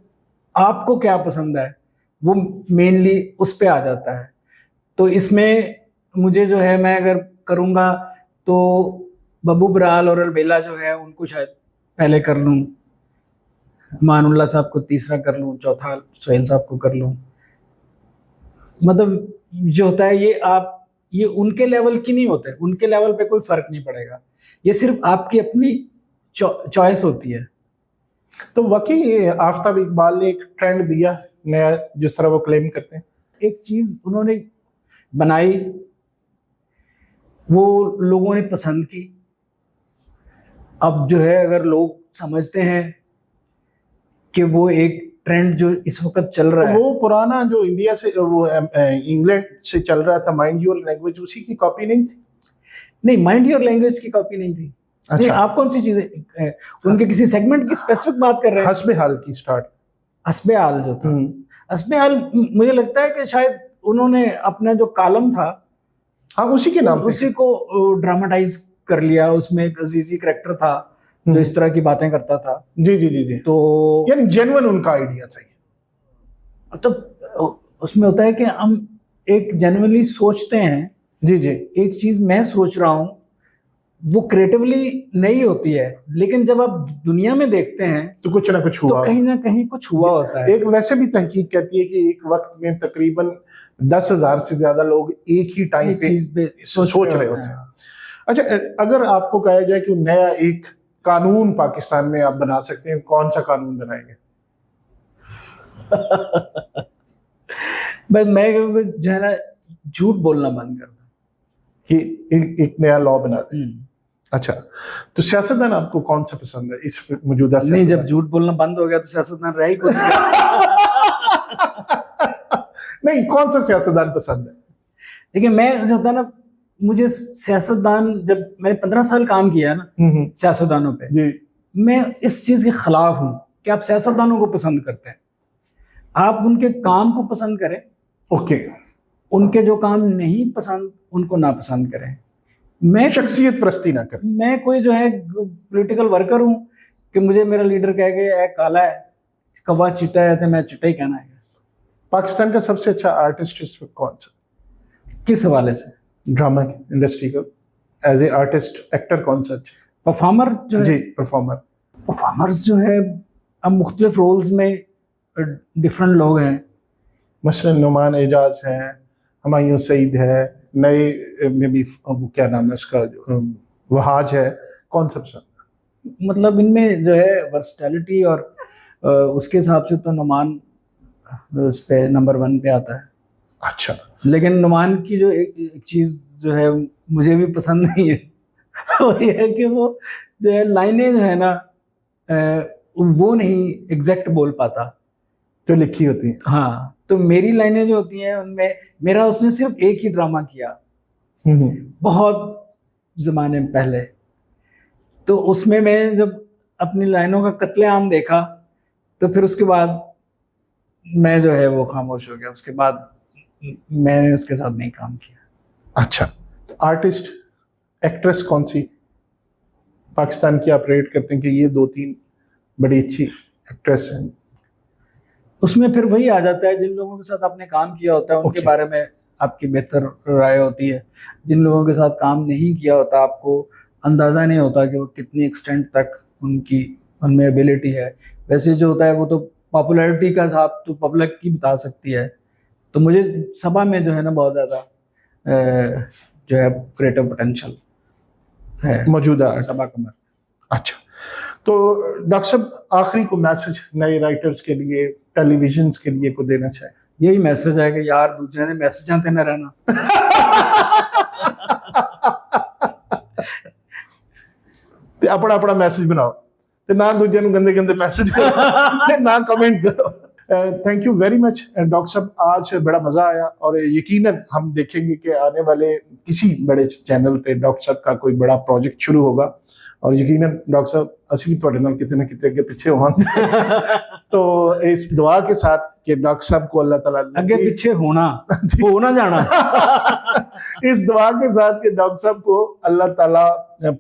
आपको क्या पसंद है वो मेनली उस पे आ जाता है। तो इसमें मुझे जो है, मैं अगर करूँगा तो बाबू बराल और अलबेला जो है उनको शायद पहले कर लूँ, ईमानुल्लाह साहब को तीसरा कर लूँ, चौथा सुहेल साहब को कर लूँ। मतलब जो होता है ये उनके लेवल की नहीं होते, उनके लेवल पे कोई फर्क नहीं पड़ेगा, ये सिर्फ आपकी अपनी चॉइस होती है। तो वाकई आफ्ताब इकबाल ने एक ट्रेंड दिया नया, जिस तरह वो क्लेम करते हैं। एक चीज उन्होंने बनाई, वो लोगों ने पसंद की। अब जो है अगर लोग समझते हैं कि वो एक ट्रेंड जो इस वक्त चल रहा है, वो पुराना जो इंडिया से, वो इंग्लैंड से चल रहा था, माइंड योर लैंग्वेज, उसी की कॉपी नहीं थी? नहीं, माइंड योर लैंग्वेज की कॉपी नहीं थी। अच्छा। नहीं, आप कौन सी चीजें उनके किसी सेगमेंट की स्पेसिफिक बात कर रहे हैं? हस्बे हाल की स्टार्ट, हस्बे हाल जो था, हस्बे हाल मुझे लगता है कि शायद उन्होंने अपना जो कॉलम था, हाँ, उसी के नाम, उसी को ड्रामेटाइज कर लिया। उसमें एक अजीजी करैक्टर था जो इस तरह की बातें करता था। जी जी जी जी। तो यानी जेन्युइन उनका आइडिया था ये। तो उसमें होता है कि हम एक जेन्युइनली सोचते हैं। जी जी। एक चीज मैं सोच रहा हूँ वो क्रिएटिवली नहीं होती है, लेकिन जब आप दुनिया में देखते हैं तो कुछ ना कुछ हुआ, तो कहीं ना कहीं कुछ हुआ होता है। एक वैसे भी तहकीक कहती है कि एक वक्त में तकरीबन 10,000 से ज्यादा लोग एक ही टाइम पे सोच रहे होते हैं। अच्छा, अगर आपको कहा जाए कि नया एक कानून पाकिस्तान में आप बना सकते हैं, कौन सा कानून बनाएंगे? बस मैं जो है ना झूठ बोलना बंद कर दूं, एक नया लॉ बनाते हैं। अच्छा, तो सियासतदान आपको कौन सा पसंद है इस मौजूदा? नहीं, जब झूठ बोलना बंद हो गया तो सियासतदान रह ही कुछ नहीं, कौन सा सियासतदान पसंद है? देखिए, मैं जो होता है ना, मुझे सियासतदान, जब मैंने 15 साल काम किया है ना सियासतदानों पे, जी मैं इस चीज के खिलाफ हूं कि आप सियासतदानों को पसंद करते हैं। आप उनके काम को पसंद करें, ओके, उनके जो काम नहीं पसंद उनको ना पसंद करें। मैं शख्सियत परस्ती ना कर। मैं कोई जो है पॉलिटिकल वर्कर हूं कि मुझे मेरा लीडर कह के ए काला है कवा चिट्टा है तो मैं चिट्टा ही कहना है। पाकिस्तान का सबसे अच्छा आर्टिस्ट इस वक्त कौन सा? किस हवाले से? ड्रामा इंडस्ट्री का एज ए आर्टिस्ट एक्टर कौन सा अच्छा? परफॉर्मर जो है, जी परफॉर्मर। परफॉर्मर्स जो है अब मुख्तलिफ रोल्स में डिफरेंट लोग हैं। मसलन नुमान एजाज है, हुमायूं सईद है, नए में भी वो क्या नाम है उसका, वहाज है, कौन सा पसंद? मतलब इनमें जो है वर्सटैलिटी और उसके हिसाब से तो नुमान उस पे नंबर 1 पे आता है। अच्छा, लेकिन नुमान की जो एक चीज जो है मुझे भी पसंद नहीं है वो ये है कि वो जो है लाइनें जो है ना वो नहीं एग्जैक्ट बोल पाता। जो लिखी होती है। हाँ, तो मेरी लाइनें जो होती हैं उनमें, मेरा उसने सिर्फ एक ही ड्रामा किया बहुत जमाने में पहले, तो उसमें मैं जब अपनी लाइनों का कत्लेआम देखा तो फिर उसके बाद मैं जो है वो खामोश हो गया। उसके बाद मैंने उसके साथ नहीं काम किया। अच्छा, आर्टिस्ट एक्ट्रेस कौन सी पाकिस्तान की आप रेट करते हैं कि ये 2-3 बड़ी अच्छी एक्ट्रेस हैं? उसमें फिर वही आ जाता है, जिन लोगों के साथ आपने काम किया होता है उनके Okay. बारे में आपकी बेहतर राय होती है। जिन लोगों के साथ काम नहीं किया होता आपको अंदाज़ा नहीं होता कि वो कितनी एक्सटेंट तक उनकी उनमें एबिलिटी है। वैसे जो होता है वो तो पॉपुलैरिटी का हिसाब तो पब्लिक की बता सकती है। तो मुझे सभा में जो है ना बहुत ज़्यादा जो है क्रिएटिव पोटेंशियल है मौजूदा सभा कमर। अच्छा, तो डॉक्टर साहब आखिरी को मैसेज नए राइटर्स के लिए, टेलीविजन के लिए को देना चाहें? यही मैसेज है कि यार दूसरे ने मैसेज आते न रहना ਤੇ ਆਪਣਾ ਆਪਣਾ ਮੈਸੇਜ ਬਣਾਓ ਤੇ ਨਾ ਦੂਜਿਆਂ ਨੂੰ ਗੰਦੇ गंदे मैसेज करो ਤੇ ना कमेंट करो। Thank you very much doctor साहब, आज बड़ा मज़ा आया और यकीनन हम देखेंगे कि आने वाले किसी बड़े चैनल पे डॉक्टर साहब का कोई बड़ा प्रोजेक्ट शुरू होगा और यकीनन डॉक्टर साहब असं भी तुहाडे नाल किते ना किते अगे पिछे होवांगे। तो इस दुआ के साथ कि डॉक्टर साहब को अल्लाह ताला अगे पीछे होना हो ना जाना इस दुआ के साथ कि डॉक्टर साहब को अल्लाह ताला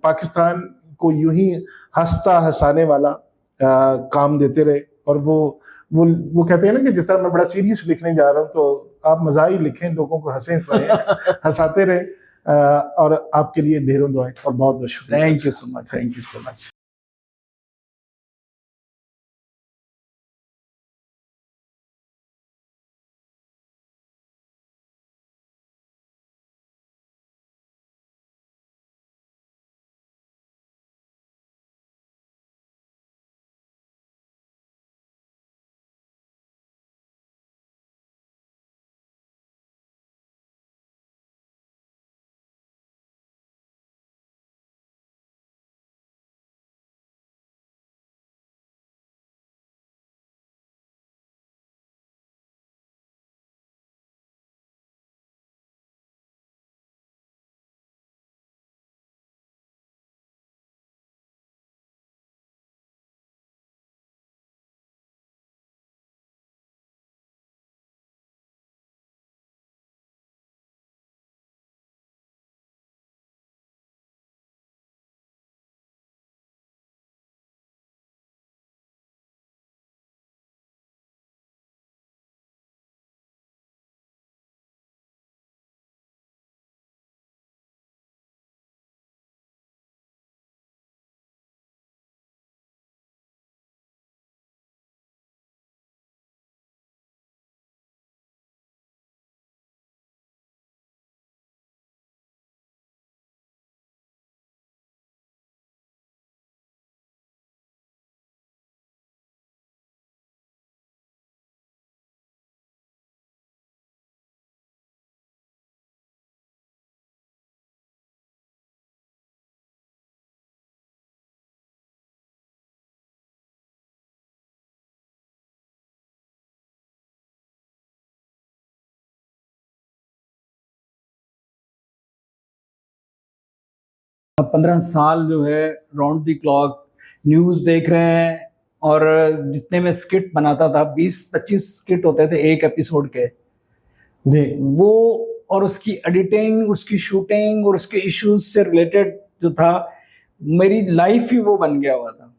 पाकिस्तान को यूं ही हंसता हंसाने वाला काम देते रहे। और वो कहते हैं ना कि जिस तरह मैं बड़ा सीरियस लिखने जा रहा हूँ तो आप मज़ा ही लिखें, लोगों को हंसे हंसाते रहे। और आपके लिए ढेरों दुआएं और बहुत बहुत शुक्रिया। Thank you so much, thank you so much. 15 साल जो है राउंड द क्लॉक न्यूज़ देख रहे हैं, और जितने में स्किट बनाता था 20-25 स्किट होते थे एक एपिसोड के, जी वो और उसकी एडिटिंग, उसकी शूटिंग और उसके इश्यूज से रिलेटेड जो था, मेरी लाइफ ही वो बन गया हुआ था।